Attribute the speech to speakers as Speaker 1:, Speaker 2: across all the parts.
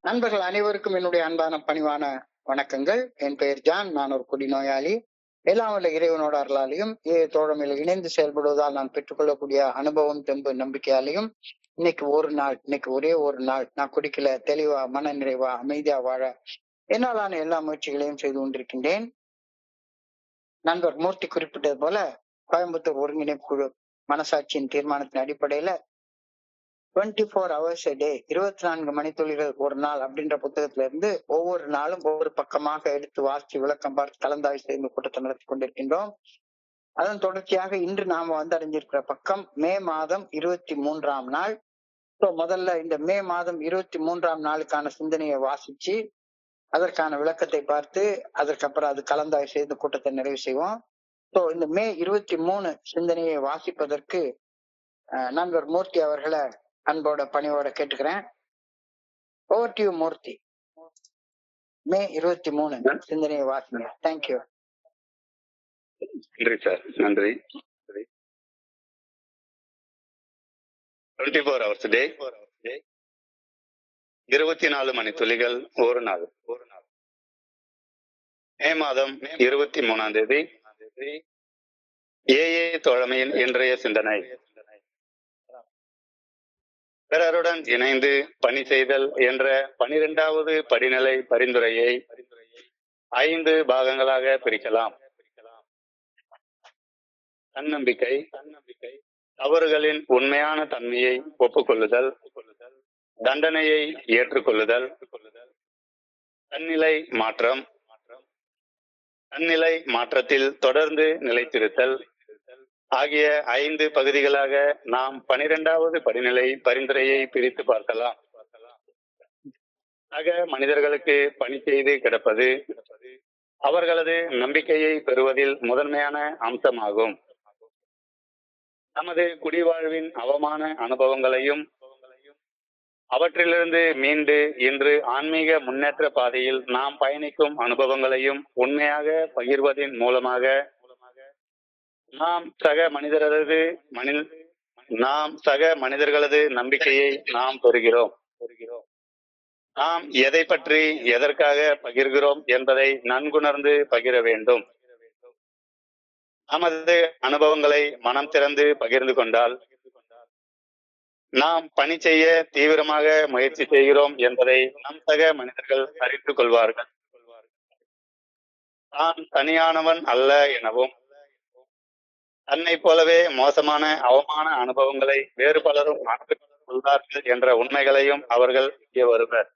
Speaker 1: நண்பர்கள் அனைவருக்கும் என்னுடைய அன்பான பணிவான வணக்கங்கள். என் பெயர் ஜான். நான் ஒரு குடிநோயாளி. எல்லாம் வல்ல இறைவனோட அருளாலையும் தோழமையில் இணைந்து செயல்படுவதால் நான் பெற்றுக்கொள்ளக்கூடிய அனுபவம், தெம்பு, நம்பிக்கையாலையும் இன்னைக்கு ஒரே ஒரு நாள் நான் குடிக்கல, தெளிவா, மன நிறைவா, அமைதியா வாழ என்னாலான எல்லா முயற்சிகளையும் செய்து கொண்டிருக்கின்றேன். நண்பர் மூர்த்தி குறிப்பிட்டது போல கோயம்புத்தூர் ஒருங்கிணைப்பு குழு மனசாட்சியின் தீர்மானத்தின் அடிப்படையில 24 hours a day, 24 மணித்துளிகள் ஒரு நாள் அப்படின்ற புத்தகத்துல இருந்து ஒவ்வொரு நாளும் ஒவ்வொரு பக்கமாக எடுத்து வாசித்து விளக்கம் பார்த்து கலந்தாய்வு செய்து கூட்டத்தை நடத்தி கொண்டிருக்கின்றோம். அதன் தொடர்ச்சியாக இன்று நாம அடைஞ்சிருக்கிற பக்கம் மே மாதம் 23ஆம் நாள். முதல்ல இந்த மே மாதம் 23ஆம் நாளுக்கான சிந்தனையை வாசிச்சு அதற்கான விளக்கத்தை பார்த்து அதற்கப்புறம் அது கலந்தாய்வு செய்து கூட்டத்தை நிறைவு செய்வோம். இந்த மே 23 சிந்தனையை வாசிப்பதற்கு நண்பர் மூர்த்தி அவர்களை அன்போட பணியோட கேட்டுக்கிறேன். ஓவர் டு யூ மூர்த்தி. மே 23 சிந்தனையை வாசிங்க. தேங்க்யூ.
Speaker 2: நன்றி சார், நன்றி. 24 hours a day, 24 மணித்துளிகள் ஒரு நாள். மே மாதம் 23ஆம் தேதி ஏஏ தோழமையின் இன்றைய சிந்தனை. பிறருடன் இணைந்து பணி செய்தல் என்ற 12வது படிநிலை பரிந்துரையை 5 பாகங்களாக பிரிக்கலாம். தன்னம்பிக்கை, தவறுகளின் உண்மையான தன்மையை ஒப்புக்கொள்ளுதல், தண்டனையை ஏற்றுக்கொள்ளுதல், தன்னிலை மாற்றம், தன்னிலை மாற்றத்தில் தொடர்ந்து நிலைத்திருத்தல் ஆகிய 5 பகுதிகளாக நாம் 12வது படிநிலை பரிந்துரையை பிரித்து பார்க்கலாம். சக மனிதர்களுக்கு பணி செய்து கிடப்பது அவர்களது நம்பிக்கையை பெறுவதில் முதன்மையான அம்சமாகும். நமது குடிவாழ்வின் அவமான அனுபவங்களையும் அவற்றிலிருந்து மீண்டு இன்று ஆன்மீக முன்னேற்ற பாதையில் நாம் பயணிக்கும் அனுபவங்களையும் உண்மையாக பகிர்வதன் மூலமாக நாம் சக மனிதர்களது நம்பிக்கையை நாம் பெறுகிறோம். நாம் எதை பற்றி எதற்காக பகிர்கிறோம் என்பதை நன்குணர்ந்து பகிர வேண்டும். நமது அனுபவங்களை மனம் திறந்து பகிர்ந்து கொண்டால் நாம் பணி செய்ய தீவிரமாக முயற்சி செய்கிறோம் என்பதை நம் சக மனிதர்கள் அறிந்து கொள்வார்கள். தான் தனியானவன் அல்ல எனவும் தன்னை போலவே மோசமான அவமான அனுபவங்களை வேறு பலரும் கொள்வார்கள் என்ற உண்மைகளையும் அவர்கள் இங்கே வருவர்.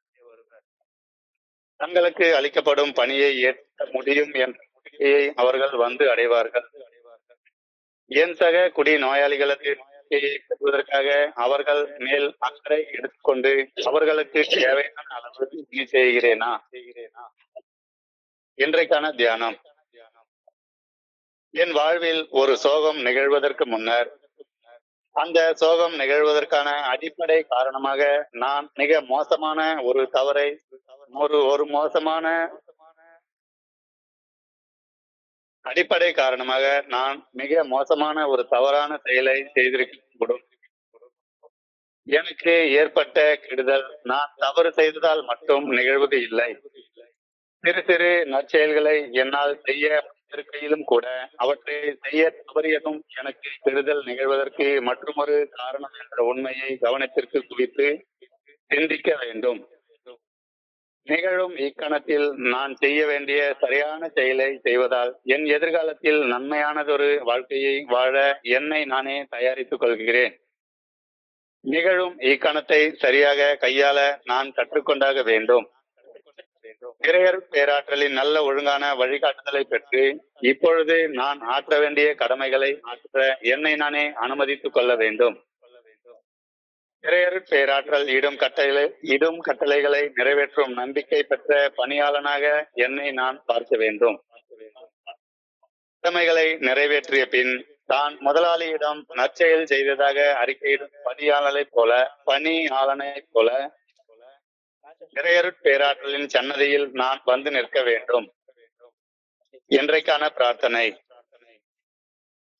Speaker 2: தங்களுக்கு அளிக்கப்படும் பணியை ஏற்க முடியும் என்ற நம்பிக்கையை அவர்கள் வந்து அடைவார்கள். என் சக குடி நோயாளிகளது நோயை பெறுவதற்காக அவர்கள் மேல் அக்கறை எடுத்துக்கொண்டு அவர்களுக்கு தேவையான அளவு பணி செய்கிறேனா? இன்றைக்கான தியானம். என் வாழ்வில் ஒரு சோகம் நிகழ்வதற்கு முன்னர் அந்த சோகம் நிகழ்வதற்கான அடிப்படை காரணமாக நான் மிக மோசமான ஒரு தவறை அடிப்படை காரணமாக நான் மிக மோசமான ஒரு தவறான செயலை செய்திருக்கக்கூடும். எனக்கு ஏற்பட்ட கெடுதல் நான் தவறு செய்ததால் மட்டும் நிகழ்வது இல்லை. சிறு சிறு நற்செயல்களை என்னால் செய்ய இருக்கையிலும் கூட அவற்றை செய்ய தவறியதும் எனக்கு கெடுதல் நிகழ்வதற்கு மற்றொரு காரணம் என்ற உண்மையை கவனத்திற்கு குவித்து சிந்திக்க வேண்டும். நிகழும் இக்கணத்தில் நான் செய்ய வேண்டிய சரியான செயலை செய்வதால் என் எதிர்காலத்தில் நன்மையானதொரு வாழ்க்கையை வாழ என்னை நானே தயாரித்துக் கொள்கிறேன். நிகழும் இக்கணத்தை சரியாக கையாள நான் கற்றுக்கொண்டாக வேண்டும். இறையர் பேராற்றலின் நல்ல ஒழுங்கான வழிகாட்டுதலை பெற்று இப்பொழுது நான் ஆற்ற வேண்டிய கடமைகளை ஆற்ற என்னை நானே அனுமதித்துக் கொள்ள வேண்டும். இறையர் பேராற்றல் இடும் கட்டளைகளை நிறைவேற்றும் நம்பிக்கை பெற்ற பணியாளனாக என்னை நான் பார்க்க வேண்டும். கடமைகளை நிறைவேற்றிய பின் தான் முதலாளியிடம் நற்செயல் செய்ததாக அறிக்கையிடும் பணியாளனை போல இறையர் பேராற்றலின் சன்னதியில் நான் வந்து நிற்க வேண்டும். இன்றைக்கான பிரார்த்தனை.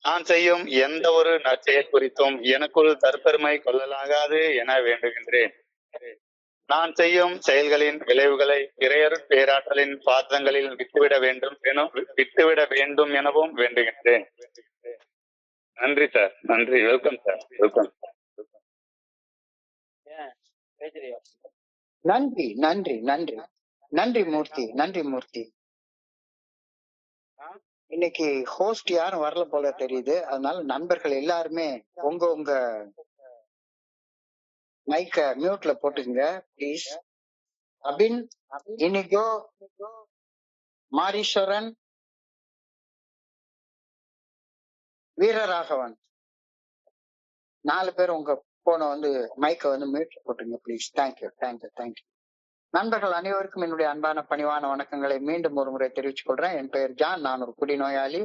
Speaker 2: நான் செய்யும் எந்த ஒரு நற்செயல் குறித்தும் எனக்குள் தற்பெருமை கொள்ளலாகாது என வேண்டுகின்றேன். நான் செய்யும் செயல்களின் விளைவுகளை இறையருட் பேராற்றலின் பாதங்களில் விட்டுவிட வேண்டும் எனவும் வேண்டுகின்றேன். நன்றி சார். நன்றி. Welcome sir. வெல்கம்.
Speaker 1: நன்றி நன்றி நன்றி நன்றி மூர்த்தி. நன்றி மூர்த்தி. இன்னைக்கு ஹோஸ்ட் யாரும் வரல போல தெரியுது. அதனால நண்பர்கள் எல்லாருமே உங்க மைக்க மியூட்ல போட்டுங்க ப்ளீஸ். அபின், இனிகோ, மாரீஸ்வரன், வீரராகவன் 4 பேர் உங்க போன மைக்க மியூட்ல போட்டுங்க ப்ளீஸ். Thank you thank you thank you. நண்பர்கள் அனைவருக்கும் என்னுடைய அன்பான பணிவான வணக்கங்களை மீண்டும் ஒரு முறை தெரிவித்துக் கொள்றேன். என் பெயர் ஜான். நான் ஒரு குடிநோயாளி.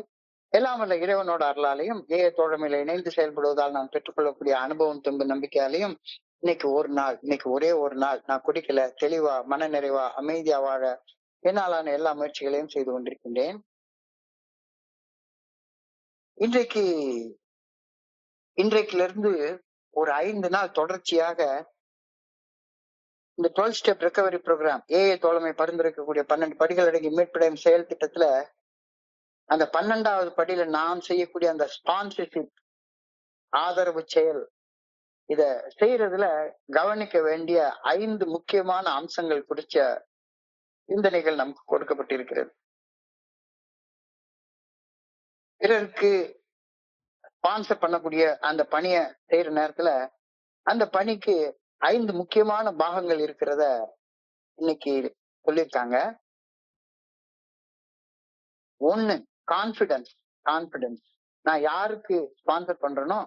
Speaker 1: எல்லாம் வல்ல இறைவனோட அருளாலையும் தோழமையில இணைந்து செயல்படுவதால் நான் பெற்றுக்கொள்ளக்கூடிய அனுபவம் தெம்பு நம்பிக்கையாலையும் இன்னைக்கு ஒரே ஒரு நாள் நான் குடிக்கல, தெளிவா மன நிறைவா அமைதியா வாழ என்னாலான எல்லா முயற்சிகளையும் செய்து கொண்டிருக்கின்றேன். இன்றைக்குல இருந்து ஒரு 5 நாள் தொடர்ச்சியாக இந்த 12 ஸ்டெப் ரெக்கவரி ப்ரோக்ராம் தோழமை பரிந்துரைக்கக்கூடிய 12 படிகள் அடங்கி மீட்படையும் செயல் திட்டத்துல அந்த 12வது படியில நாம் செய்யக்கூடிய அந்த ஸ்பான்சர்ஷிப் ஆதரவு செயல், இத செய்யறதுல கவனிக்க வேண்டிய 5 முக்கியமான அம்சங்கள் குறிச்ச சிந்தனைகள் நமக்கு கொடுக்கப்பட்டிருக்கிறது. பிறருக்கு ஸ்பான்சர் பண்ணக்கூடிய அந்த பணியை செய்யற நேரத்துல அந்த பணிக்கு 5 முக்கியமான பாகங்கள் இருக்கிறத இன்னைக்கு சொல்லியிருக்காங்க. 1, கான்பிடன்ஸ். நான் யாருக்கு ஸ்பான்சர் பண்றேனோ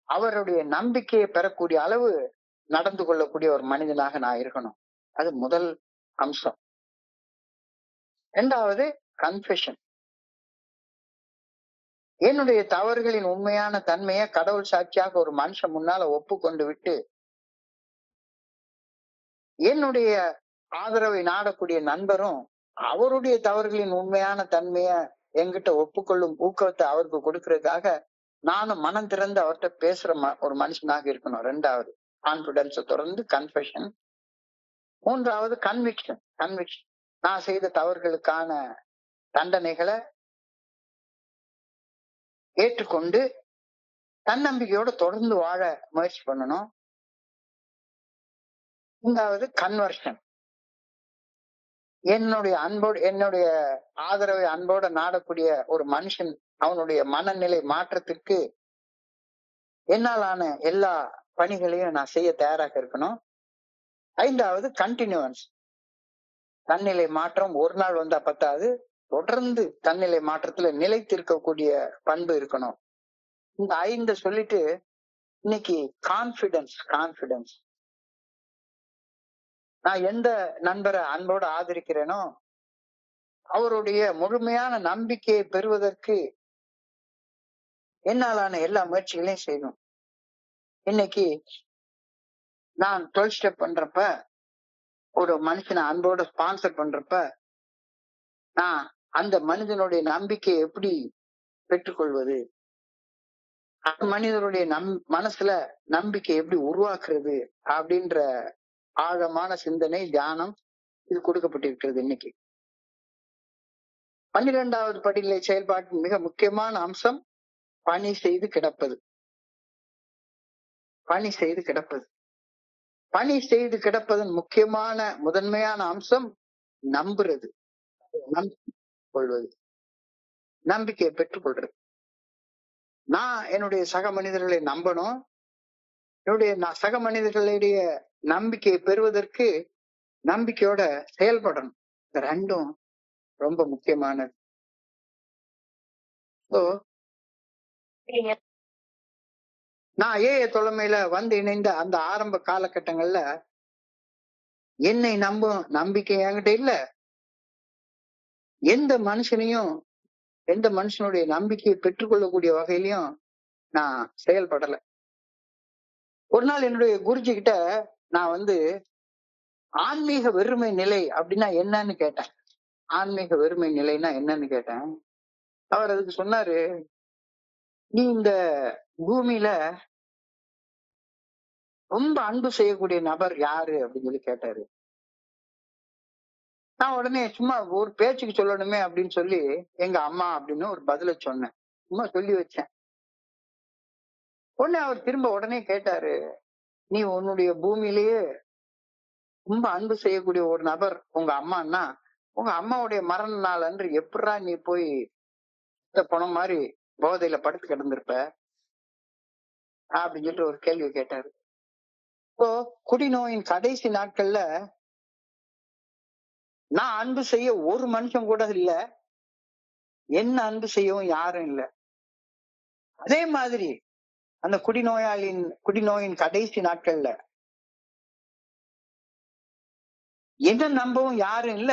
Speaker 1: அவருடைய நம்பிக்கையை பெறக்கூடிய அளவு நடந்து கொள்ளக்கூடிய ஒரு மனிதனாக நான் இருக்கணும். அது முதல் அம்சம். 2வது கன்ஃபெஷன். என்னுடைய தவறுகளின் உண்மையான தன்மையை கடவுள் சாட்சியாக ஒரு மனுஷன் முன்னால ஒப்புக்கொண்டு விட்டு என்னுடைய ஆதரவை நாடக்கூடிய நண்பரும் அவருடைய தவறுகளின் உண்மையான தன்மைய என்கிட்ட ஒப்புக்கொள்ளும் ஊக்கத்தை அவருக்கு கொடுக்கறதுக்காக நானும் மனம் திறந்து அவர்கிட்ட பேசுற ஒரு மனுஷனாக இருக்கணும். 2வது கான்பிடன்ஸை தொடர்ந்து கன்ஃபெஷன். 3வது கன்விக்ஷன். நான் செய்த தவறுகளுக்கான தண்டனைகளை ஏற்றுக்கொண்டு தன்னம்பிக்கையோட தொடர்ந்து வாழ முயற்சி பண்ணணும். 5வது கன்வர்ஷன். என்னுடைய ஆதரவை அன்போட நாடக்கூடிய ஒரு மனுஷன் அவனுடைய மனநிலை மாற்றத்திற்கு என்னாலான எல்லா பணிகளையும் நான் செய்ய தயாராக இருக்கணும். 5வது கண்டினியூவன்ஸ். தன்னிலை மாற்றம் ஒரு நாள் வந்தா பத்தாது, தொடர்ந்து தன்னிலை மாற்றத்துல நிலைத்திருக்கக்கூடிய பண்பு இருக்கணும். இந்த 5 சொல்லிட்டு இன்னைக்கு கான்பிடன்ஸ். நான் எந்த நண்பரை அன்போடு ஆதரிக்கிறேனோ அவருடைய முழுமையான நம்பிக்கையை பெறுவதற்கு என்னாலான எல்லா முயற்சிகளையும் செய்யணும். இன்னைக்கு நான் 12 ஸ்டெப் பண்றப்ப, ஒரு மனுஷனை அன்போட ஸ்பான்சர் பண்றப்ப, நான் அந்த மனிதனுடைய நம்பிக்கையை எப்படி பெற்றுக்கொள்வது, அந்த மனிதனுடைய மனசுல நம்பிக்கை எப்படி உருவாக்குறது அப்படின்ற ஆழமான சிந்தனை, தியானம் இது கொடுக்கப்பட்டிருக்கிறது. இன்னைக்கு 12வது படிநிலை செயல்பாட்டின் மிக முக்கியமான அம்சம் பணி செய்து கிடப்பது. பணி செய்து கிடப்பதன் முக்கியமான முதன்மையான அம்சம் நம்புறது, கொள்வது, நம்பிக்கையை பெற்றுக்கொள்றது. நான் என்னுடைய சக மனிதர்களை நம்பணும். என்னுடைய சக மனிதர்களுடைய நம்பிக்கையை பெறுவதற்கு நம்பிக்கையோட செயல்படணும். இந்த 2ம் ரொம்ப முக்கியமானது. நான் தொலைமையில இணைந்த அந்த ஆரம்ப காலகட்டங்கள்ல என்னை நம்பும் நம்பிக்கை என்கிட்ட இல்ல. எந்த மனுஷனுடைய நம்பிக்கையை பெற்றுக்கொள்ளக்கூடிய வகையிலையும் நான் செயல்படல. ஒரு நாள் என்னுடைய குருஜி கிட்ட நான் ஆன்மீக வெறுமை நிலை அப்படின்னா என்னன்னு கேட்டேன். ஆன்மீக வெறுமை நிலைன்னா என்னன்னு கேட்டேன். அவர் அதுக்கு சொன்னாரு, நீ இந்த பூமியில ரொம்ப அன்பு செய்யக்கூடிய நபர் யாரு அப்படின்னு சொல்லி கேட்டாரு. நான் உடனே சும்மா ஒரு பேச்சுக்கு சொல்லணுமே அப்படின்னு சொல்லி எங்க அம்மா அப்படின்னு ஒரு பதில சொன்னேன். சும்மா சொல்லி வச்சேன். உடனே அவர் திரும்ப உடனே கேட்டாரு, நீ உன்னுடைய பூமியிலேயே ரொம்ப அன்பு செய்யக்கூடிய ஒரு நபர் உங்க அம்மான்னா, உங்க அம்மாவுடைய மரண நாள் அன்று எப்படிடா நீ போய் இந்த பணம் மாதிரி போதையில படுத்து கிடந்திருப்ப அப்படின்னு சொல்லிட்டு ஒரு கேள்வி கேட்டாரு. இப்போ குடிநோயின் கடைசி நாட்கள்ல நான் அன்பு செய்ய ஒரு மனுஷன் கூட இல்ல, என்ன அன்பு செய்யவும் யாரும் இல்ல. அதே மாதிரி அந்த குடிநோயின் கடைசி நாட்கள்ல என்ன நம்பவும் யாரும் இல்ல,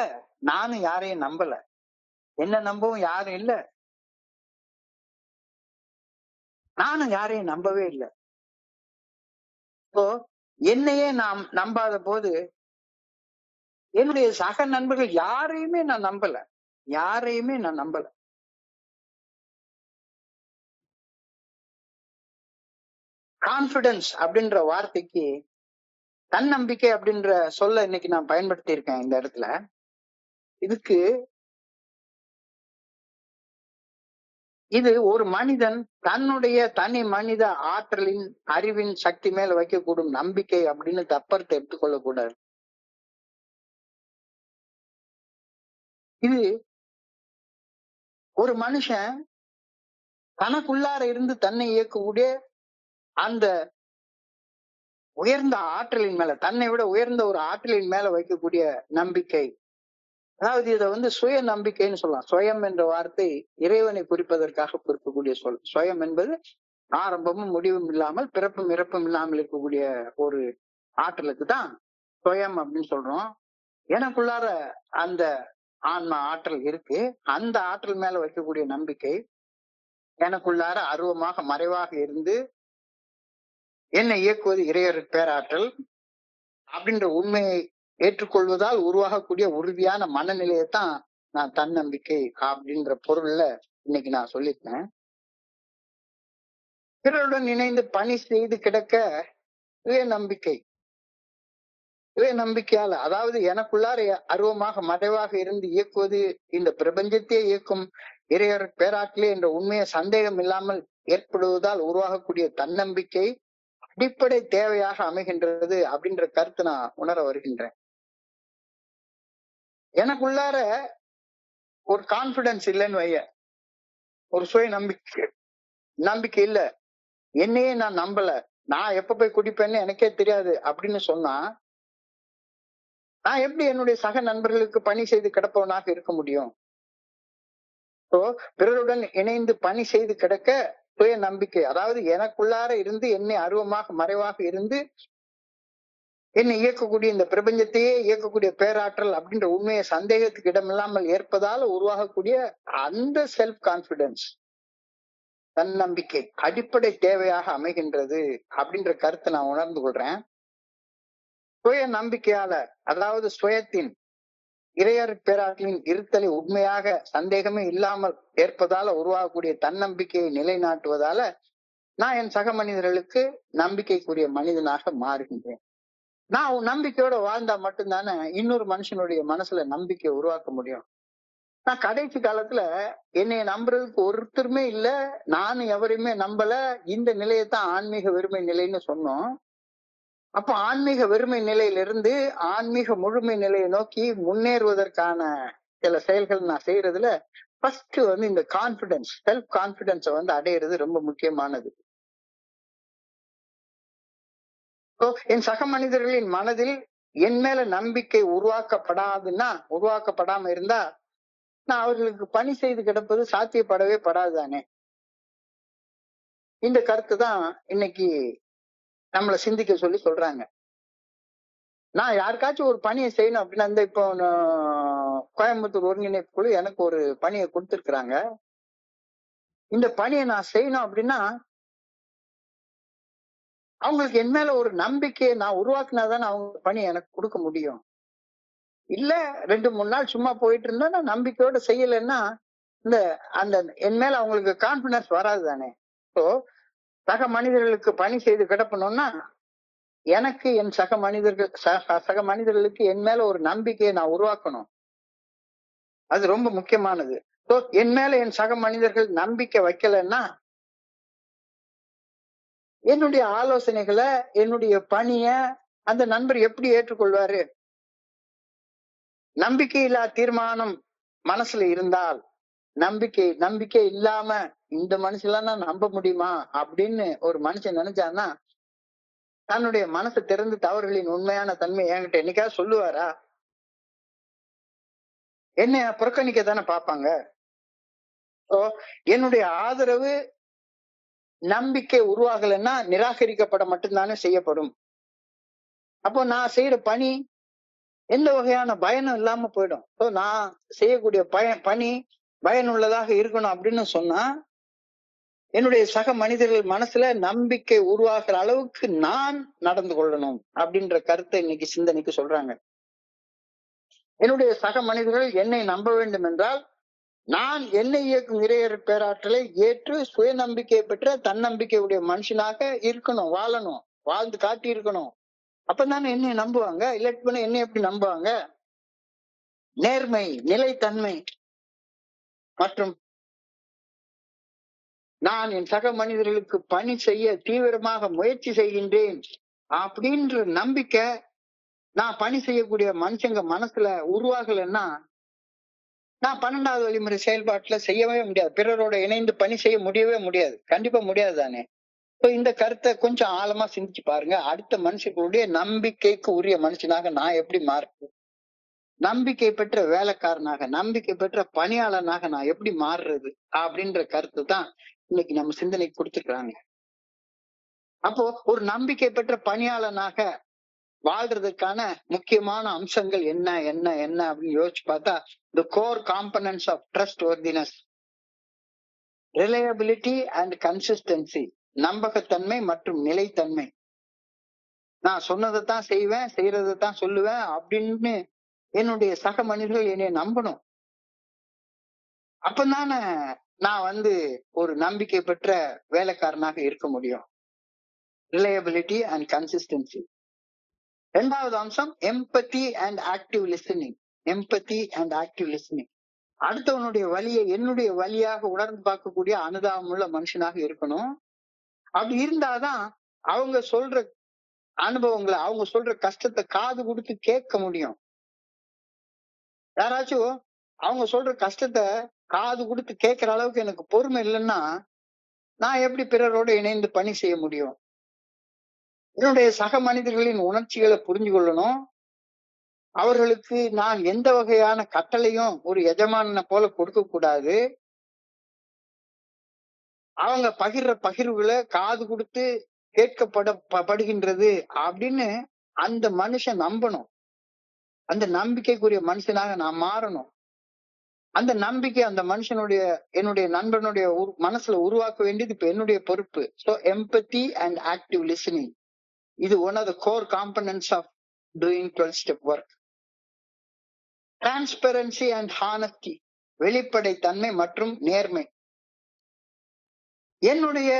Speaker 1: நானும் யாரையும் நம்பல. என்ன நம்பவும் யாரும் இல்ல, நானும் யாரையும் நம்பவே இல்லை. இப்போ என்னையே நாம் நம்பாத போது என்னுடைய சக நண்பர்கள் யாரையுமே நான் நம்பல, யாரையுமே நான் நம்பல. கான்பிடன்ஸ் அப்படின்ற வார்த்தைக்கு தன்னம்பிக்கை அப்படின்ற சொல்ல இன்னைக்கு நான் பயன்படுத்தி இருக்கேன் இந்த இடத்துல. இதுக்கு இது ஒரு மனிதன் தன்னுடைய தனி மனித ஆற்றலின் அறிவின் சக்தி மேல வைக்கக்கூடும் நம்பிக்கை அப்படின்னு தப்பர்த்த எடுத்துக்கொள்ள கூடாது. இது ஒரு மனுஷன் தனக்குள்ளார இருந்து தன்னை இயக்கக்கூடிய அந்த உயர்ந்த ஆற்றலின் மேல, தன்னை விட உயர்ந்த ஒரு ஆற்றலின் மேல வைக்கக்கூடிய நம்பிக்கை. அதாவது இதை சுய நம்பிக்கைன்னு சொல்லலாம். சுயம் என்ற வார்த்தை இறைவனை குறிப்பதற்காக குறிக்கக்கூடிய சொல். சுயம் என்பது ஆரம்பமும் முடிவும் இல்லாமல் பிறப்பும் இறப்பும் இல்லாமல் இருக்கக்கூடிய ஒரு ஆற்றலுக்கு தான் சுயம் அப்படின்னு சொல்றோம். எனக்குள்ளார அந்த ஆன்மா ஆற்றல் இருக்கு. அந்த ஆற்றல் மேல வைக்கக்கூடிய நம்பிக்கை எனக்குள்ளார அருவமாக மறைவாக இருந்து என்னை இயக்குவது இறையர் பேராற்றல் அப்படின்ற உண்மையை ஏற்றுக்கொள்வதால் உருவாகக்கூடிய உறுதியான மனநிலையைத்தான் நான் தன்னம்பிக்கை அப்படின்ற பொருள்ல இன்னைக்கு நான் சொல்லியிருக்கேன். பிறருடன் இணைந்து பணி செய்து கிடக்க சுய நம்பிக்கை. சுய நம்பிக்கையால, அதாவது எனக்குள்ளார அருவமாக மறைவாக இருந்து இயக்குவது இந்த பிரபஞ்சத்தையே இயக்கும் இறையர் பேராற்றலே என்ற உண்மையை சந்தேகம் இல்லாமல் ஏற்படுவதால் உருவாகக்கூடிய தன்னம்பிக்கை அடிப்படை தேவையாக அமைகின்றது அப்படின்ற கருத்து நான் உணர வருகின்றேன். எனக்குள்ளார ஒரு கான்பிடன்ஸ் இல்லைன்னு வைய, ஒரு சுய நம்பிக்கை இல்ல, என்னையே நான் நம்பல, நான் எப்ப போய் குடிப்பேன்னு எனக்கே தெரியாது அப்படின்னு சொன்னா நான் எப்படி என்னுடைய சக நண்பர்களுக்கு பணி செய்து கிடப்பவனாக இருக்க முடியும்? பிறருடன் இணைந்து பணி செய்து கிடக்க சுய நம்பிக்கை, அதாவது எனக்குள்ளார இருந்து என்னை அருவமாக மறைவாக இருந்து என்னை இயக்கக்கூடிய இந்த பிரபஞ்சத்தையே இயக்கக்கூடிய பேராற்றல் அப்படின்ற உண்மையை சந்தேகத்துக்கு இடமில்லாமல் ஏற்பதால் உருவாகக்கூடிய அந்த செல்ஃப் கான்பிடன்ஸ், தன்னம்பிக்கை அடிப்படை தேவையாக அமைகின்றது அப்படின்ற கருத்தை நான் உணர்ந்து கொள்றேன். சுய நம்பிக்கையால, அதாவது சுயத்தின் இறையர் பேராற்றலின் இருத்தலை உண்மையாக சந்தேகமே இல்லாமல் ஏற்பதால உருவாகக்கூடிய தன்னம்பிக்கையை நிலைநாட்டுவதால நான் என் சக மனிதர்களுக்கு நம்பிக்கைக்குரிய மனிதனாக மாறுகின்றேன். நான் நம்பிக்கையோட வாழ்ந்தா மட்டும்தானே இன்னொரு மனுஷனுடைய மனசுல நம்பிக்கை உருவாக்க முடியும். நான் கடைசி காலத்துல என்னைய நம்புறதுக்கு ஒருத்தருமே இல்ல, நானும் எவரையுமே நம்பல. இந்த நிலையத்தான் ஆன்மீக வெறுமை நிலைன்னு சொன்னோம். அப்ப ஆன்மீக வெறுமை நிலையிலிருந்து ஆன்மீக முழுமை நிலையை நோக்கி முன்னேறுவதற்கான சில செயல்கள் நான் செய்யறதுல ஃபர்ஸ்ட் இந்த கான்பிடன்ஸ், செல்ஃப் கான்பிடன்ஸை அடையிறது ரொம்ப முக்கியமானது. என் சக மனிதர்களின் மனதில் என் மேல நம்பிக்கை உருவாக்கப்படாம இருந்தா நான் அவர்களுக்கு பணி செய்து கிடப்பது சாத்தியப்படவே படாதுதானே. இந்த கருத்து தான் இன்னைக்கு நம்மளை சிந்திக்க சொல்லி சொல்றாங்க. நான் யாருக்காச்சும் ஒரு பணியை செய்யணும் அப்படின்னா, இப்போ கோயம்புத்தூர் ஒருங்கிணைப்பு குழு எனக்கு ஒரு பணியை கொடுத்துருக்குறாங்க. இந்த பணியை நான் செய்யணும் அப்படின்னா அவங்களுக்கு என் மேல ஒரு நம்பிக்கையை நான் உருவாக்குனாதானே அவங்க பணி எனக்கு கொடுக்க முடியும். இல்ல 2-3 நாள் சும்மா போயிட்டு இருந்தா நான் நம்பிக்கையோட செய்யலைன்னா அந்த என் மேல அவங்களுக்கு கான்பிடன்ஸ் வராது தானே. சக மனிதர்களுக்கு பணி செய்து கிடப்பணும்னா எனக்கு என் சக மனிதர்களுக்கு என் மேல ஒரு நம்பிக்கையை நான் உருவாக்கணும். அது ரொம்ப முக்கியமானது. என் மேல என் சக மனிதர்கள் நம்பிக்கை வைக்கலன்னா என்னுடைய ஆலோசனைகளை, என்னுடைய பணிய அந்த நண்பர் எப்படி ஏற்றுக்கொள்வாரு? நம்பிக்கையில்லா தீர்மானம் மனசுல இருந்தால், நம்பிக்கை இல்லாம இந்த மனுஷெல்லாம் நான் நம்ப முடியுமா அப்படின்னு ஒரு மனுஷன் நினைச்சான்னா, தன்னுடைய மனசை திறந்து தவறுகளின் உண்மையான தன்மை என்கிட்ட என்னைக்காவது சொல்லுவாரா? என்னைய புறக்கணிக்க தானே பார்ப்பாங்க. என்னுடைய ஆதரவு, நம்பிக்கை உருவாகலைன்னா நிராகரிக்கப்பட மட்டும்தானே செய்யப்படும். அப்போ நான் செய்யற பணி எந்த வகையான பயனும் இல்லாம போயிடும். நான் செய்யக்கூடிய பணி பயனுள்ளதாக இருக்கணும் அப்படின்னு சொன்னா, என்னுடைய சக மனிதர்கள் மனசுல நம்பிக்கை உருவாக்குற அளவுக்கு நான் நடந்து கொள்ளணும் அப்படின்ற கருத்தை இன்னைக்கு சிந்தனைக்கு சொல்றாங்க. என்னுடைய சக மனிதர்கள் என்னை நம்ப வேண்டும் என்றால், நான் என்னை இயக்கும் இறையர் பேராற்றலை ஏற்று சுய நம்பிக்கை பெற்ற தன்னம்பிக்கையுடைய மனுஷனாக இருக்கணும், வாழணும், வாழ்ந்து காட்டி இருக்கணும். அப்பதானே என்னை நம்புவாங்க. இல்லாட்டி என்னை எப்படி நம்புவாங்க? நேர்மை, நிலைத்தன்மை மற்றும் நான் என் சக மனிதர்களுக்கு பணி செய்ய தீவிரமாக முயற்சி செய்கின்றேன் அப்படின்ற நம்பிக்கை நான் பணி செய்யக்கூடிய மனுஷங்க மனசுல உருவாகலைன்னா, நான் 12வது வழிமுறை செயல்பாட்டுல செய்யவே முடியாது. பிறரோட இணைந்து பணி செய்ய முடியவே முடியாது. கண்டிப்பா முடியாது தானே. இந்த கருத்தை கொஞ்சம் ஆழமா சிந்திச்சு பாருங்க. அடுத்த மனுஷங்களுடைய நம்பிக்கைக்கு உரிய மனுஷனாக நான் எப்படி மாறுறது? நம்பிக்கை பெற்ற வேலைக்காரனாக, நம்பிக்கை பெற்ற பணியாளனாக நான் எப்படி மாறுறது அப்படின்ற கருத்து தான் இன்னைக்கு நம்ம சிந்தனைக்கு கொடுத்துருக்காங்க. அப்போ ஒரு நம்பிக்கை பெற்ற பணியாளனாக வாழ்றதுக்கான முக்கியமான அம்சங்கள் என்ன என்ன என்ன அப்படின்னு யோசிச்சு பார்த்தா, the core components of trustworthiness, reliability and consistency, நம்பகத்தன்மை மற்றும் நிலைத்தன்மை. நான் சொன்னதைத்தான் செய்வேன், செய்யறதைத்தான் சொல்லுவேன் அப்படின்னு என்னுடைய சக மனிதர்கள் என்னை நம்பணும். அப்பதானே நான் ஒரு நம்பிக்கை பெற்ற வேலைக்காரனாக இருக்க முடியும். Reliability and consistency. 2வது அம்சம் empathy and active listening. Empathy and active listening. அடுத்தவனுடைய வலியை என்னுடைய வலியாக உணர்ந்து பார்க்கக்கூடிய அனுதாபம் உள்ள மனுஷனாக இருக்கணும். அப்படி இருந்தாதான் அவங்க சொல்ற அனுபவங்களை, அவங்க சொல்ற கஷ்டத்தை காது கொடுத்து கேட்க முடியும். யாராச்சும் அவங்க சொல்ற கஷ்டத்தை காது கொடுத்து கேட்கிற அளவுக்கு எனக்கு பொறுமை இல்லைன்னா, நான் எப்படி பிறரோடு இணைந்து பணி செய்ய முடியும்? என்னுடைய சக மனிதர்களின் உணர்ச்சிகளை புரிஞ்சு கொள்ளணும். அவர்களுக்கு நான் எந்த வகையான கட்டளையும் ஒரு எஜமானனை போல கொடுக்க கூடாது. அவங்க பகிர்ற பகிர்வுகளை காது கொடுத்து கேட்கப்படுகின்றது அப்படின்னு அந்த மனுஷன் நம்பணும். அந்த நம்பிக்கைக்குரிய மனுஷனாக நான் மாறணும். அந்த நம்பிக்கை அந்த மனுஷனுடைய, என்னுடைய நண்பனுடைய மனசுல உருவாக்க வேண்டியது இப்ப என்னுடைய பொறுப்பு. So empathy and active listening, இது one of the core components of doing 12 step work. Transparency and honesty, வெளிப்படைத்தன்மை மற்றும் நேர்மை. என்னுடைய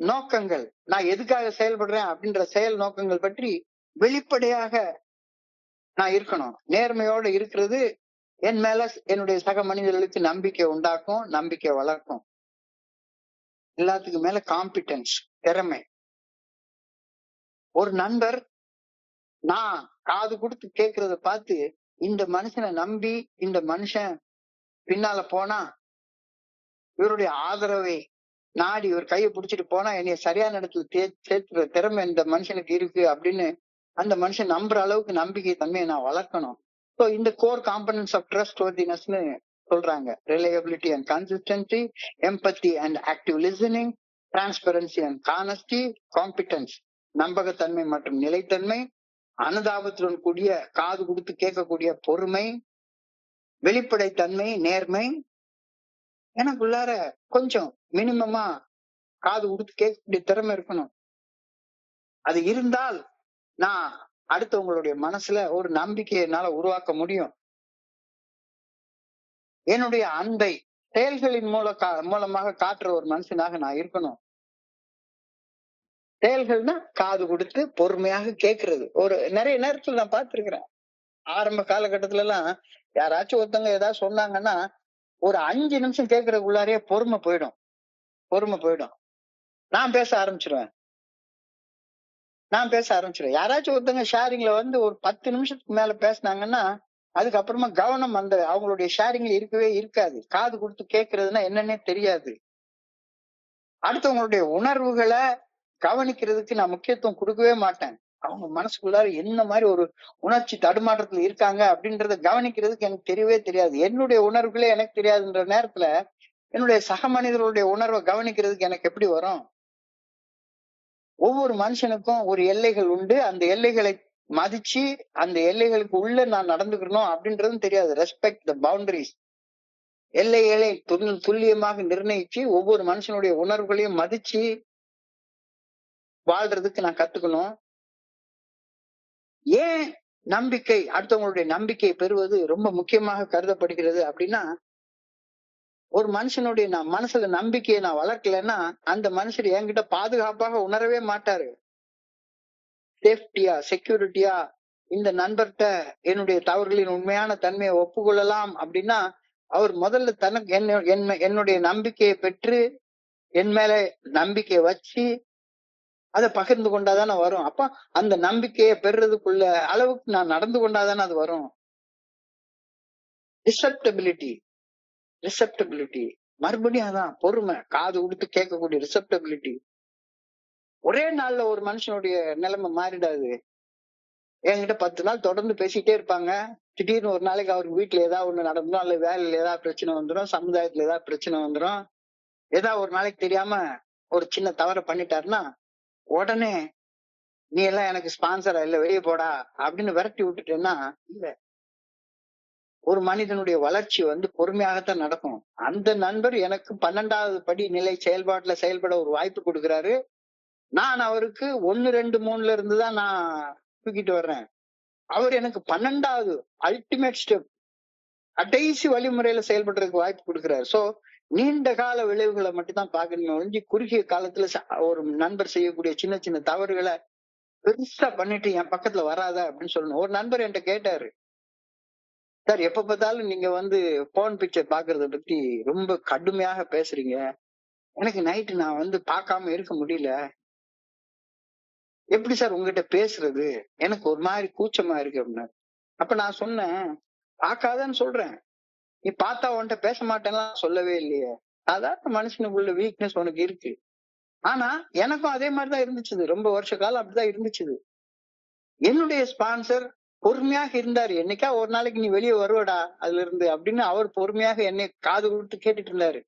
Speaker 1: நோக்கங்கள், நான் எதுக்காக செயல்படுறேன் அப்படின்ற செயல் நோக்கங்கள் பற்றி வெளிப்படையாக நான் இருக்கணும். நேர்மையோடு இருக்கிறது என் மேல என்னுடைய சக மனிதர்களுக்கு நம்பிக்கை உண்டாக்கும், நம்பிக்கை வளர்க்கும். எல்லாத்துக்கும் மேல காம்பிட்டன்ஸ், திறமை. ஒரு நண்பர் நான் காது கொடுத்து கேட்கறத பார்த்து இந்த மனுஷனை நம்பி இந்த மனுஷன் பின்னால போனா இவருடைய ஆதரவை நாடி இவர் கையை பிடிச்சிட்டு போனா என்னைய சரியான இடத்துல சேர்த்துற திறமை இந்த மனுஷனுக்கு இருக்கு அப்படின்னு அந்த மனுஷன் நம்புற அளவுக்கு நம்பிக்கை தன்மையை நான் வளர்க்கணும். ஸோ இந்த கோர் காம்பனன்ட்ஸ் ஆஃப் ட்ரஸ்ட்வர்தினஸ்னு சொல்றாங்க. Reliability and consistency, empathy and active listening, transparency and honesty, competence, நம்பகத்தன்மை மற்றும் நிலைத்தன்மை, அனுதாபத்துடன் கூடிய காது கொடுத்து கேட்கக்கூடிய பொறுமை, வெளிப்படைத்தன்மை, நேர்மை. எனக்குள்ளார கொஞ்சம் மினிமமா காது கொடுத்து கேட்கக்கூடிய திறமை இருக்கணும். அது இருந்தால் நான் அடுத்தவங்களுடைய மனசுல ஒரு நம்பிக்கையை என்னால உருவாக்க முடியும். என்னுடைய அன்பை செயல்களின் மூலமாக காட்டுற ஒரு மனுஷனாக நான் இருக்கணும். செயல்கள்னா காது கொடுத்து பொறுமையாக கேட்கறது. ஒரு நிறைய நேரத்துல நான் பார்த்திருக்கிறேன். ஆரம்ப காலகட்டத்துல எல்லாம் யாராச்சும் ஒருத்தவங்க ஏதாவது சொன்னாங்கன்னா ஒரு 5 நிமிஷம் கேட்கறதுக்குள்ளாரே பொறுமை போயிடும். நான் பேச ஆரம்பிச்சிருவேன். யாராச்சும் ஒருத்தவங்க ஷேரிங்ல வந்து ஒரு 10 நிமிஷத்துக்கு மேல பேசினாங்கன்னா அதுக்கப்புறமா கவனம் அந்த அவங்களுடைய ஷேரிங்ல இருக்கவே இருக்காது. காது கொடுத்து கேட்கறதுன்னா என்னன்னே தெரியாது. அடுத்தவங்களுடைய உணர்வுகளை கவனிக்கிறதுக்கு நான் முக்கியத்துவம் கொடுக்கவே மாட்டேன். அவங்க மனசுக்குள்ளார என்ன மாதிரி ஒரு உணர்ச்சி தடுமாற்றத்துல இருக்காங்க அப்படின்றத கவனிக்கிறதுக்கு எனக்கு தெரியவே தெரியாது. என்னுடைய உணர்வுகளே எனக்கு தெரியாதுன்ற நேரத்துல என்னுடைய சக மனிதர்களுடைய உணர்வை கவனிக்கிறதுக்கு எனக்கு எப்படி வரும்? ஒவ்வொரு மனுஷனுக்கும் ஒரு எல்லைகள் உண்டு. அந்த எல்லைகளை மதிச்சு அந்த எல்லைகளுக்கு உள்ள நான் நடந்துக்கணும் அப்படின்றதும் தெரியாது. Respect the boundaries. எல்லைகளை துல்லியமாக நிர்ணயிச்சு ஒவ்வொரு மனுஷனுடைய உணர்வுகளையும் மதிச்சு வாழ்றதுக்கு நான் கத்துக்கணும். ஏன் நம்பிக்கை, அடுத்தவங்களுடைய நம்பிக்கையை பெறுவது ரொம்ப முக்கியமாக கருதப்படுகிறது அப்படின்னா, ஒரு மனுஷனுடைய மனசுல நம்பிக்கையை நான் வளர்க்கலைன்னா அந்த மனுஷர் என்கிட்ட பாதுகாப்பாக உணரவே மாட்டாரு. சேஃப்டியா, செக்யூரிட்டியா இந்த நண்பர்கிட்ட என்னுடைய தவறுகளின் உண்மையான தன்மையை ஒப்புக்கொள்ளலாம் அப்படின்னா அவர் முதல்ல தனக்கு என்னுடைய நம்பிக்கையை பெற்று என் மேல நம்பிக்கையை வச்சு அதை பகிர்ந்து கொண்டாதானே வரும். அப்ப அந்த நம்பிக்கையை பெறுறதுக்குள்ள அளவுக்கு நான் நடந்து கொண்டாதானே அது வரும். ரிசெப்டபிலிட்டி மறுபடியும் அதான் பொறுமை, காது கொடுத்து கேட்கக்கூடிய ரிசெப்டபிலிட்டி. ஒரே நாள்ல ஒரு மனுஷனுடைய நிலைமை மாறிடாது. என்கிட்ட 10 நாள் தொடர்ந்து பேசிட்டே இருப்பாங்க. திடீர்னு ஒரு நாளைக்கு அவருக்கு வீட்டுல ஏதாவது ஒண்ணு நடந்துடும், அல்ல வேலையில ஏதாவது பிரச்சனை வந்துடும், சமுதாயத்துல ஏதாவது பிரச்சனை வந்துடும், ஏதாவது ஒரு நாளைக்கு தெரியாம ஒரு சின்ன தவறை பண்ணிட்டாருன்னா உடனே நீ எல்லாம் எனக்கு ஸ்பான்சரா இல்ல, வெளியே போடா அப்படின்னு விரட்டி விட்டுட்டேன்னா இல்ல. ஒரு மனிதனுடைய வளர்ச்சி வந்து பொறுமையாகத்தான் நடக்கும். அந்த நண்பர் எனக்கு 12வது படி நிலை செயல்பாட்டுல செயல்பட ஒரு வாய்ப்பு கொடுக்கிறாரு. நான் அவருக்கு 1, 2, 3ல இருந்துதான் நான் தூக்கிட்டு வர்றேன். அவர் எனக்கு 12வது அல்டிமேட் ஸ்டெப், கடைசி வழிமுறையில செயல்படுறதுக்கு வாய்ப்பு கொடுக்கிறாரு. சோ நீண்ட கால விளைவுகளை மட்டும் தான் பாக்கணுமே ஒழிஞ்சு குறுகிய காலத்துல ஒரு நண்பர் செய்யக்கூடிய சின்ன சின்ன தவறுகளை பெருசா பண்ணிட்டு என் பக்கத்துல வராத அப்படின்னு சொல்லணும். ஒரு நண்பர் என்கிட்ட கேட்டாரு, சார் எப்ப பார்த்தாலும் நீங்க வந்து போன் பிக்சர் பாக்குறத பத்தி ரொம்ப கடுமையாக பேசுறீங்க, எனக்கு நைட்டு நான் வந்து பார்க்காம இருக்க முடியல, எப்படி சார் உங்ககிட்ட பேசுறது, எனக்கு ஒரு மாதிரி கூச்சமா இருக்கு அப்படின்னா. அப்ப நான் சொன்னேன், பார்க்காதன்னு சொல்றேன், நீ பார்த்தா உன்கிட்ட பேச மாட்டேன்லாம் சொல்லவே இல்லையே. சாதாரண மனுஷனுக்குள்ள வீக்னஸ் உனக்கு இருக்கு. ஆனா எனக்கும் அதே மாதிரிதான் இருந்துச்சு. ரொம்ப வருஷ காலம் அப்படிதான் இருந்துச்சு. என்னுடைய ஸ்பான்சர் பொறுமையாக இருந்தாரு. என்னைக்கா ஒரு நாளைக்கு நீ வெளியே வருவடா அதுல இருந்து அப்படின்னு அவர் பொறுமையாக என்னை காது கொடுத்து கேட்டுட்டு இருந்தாரு.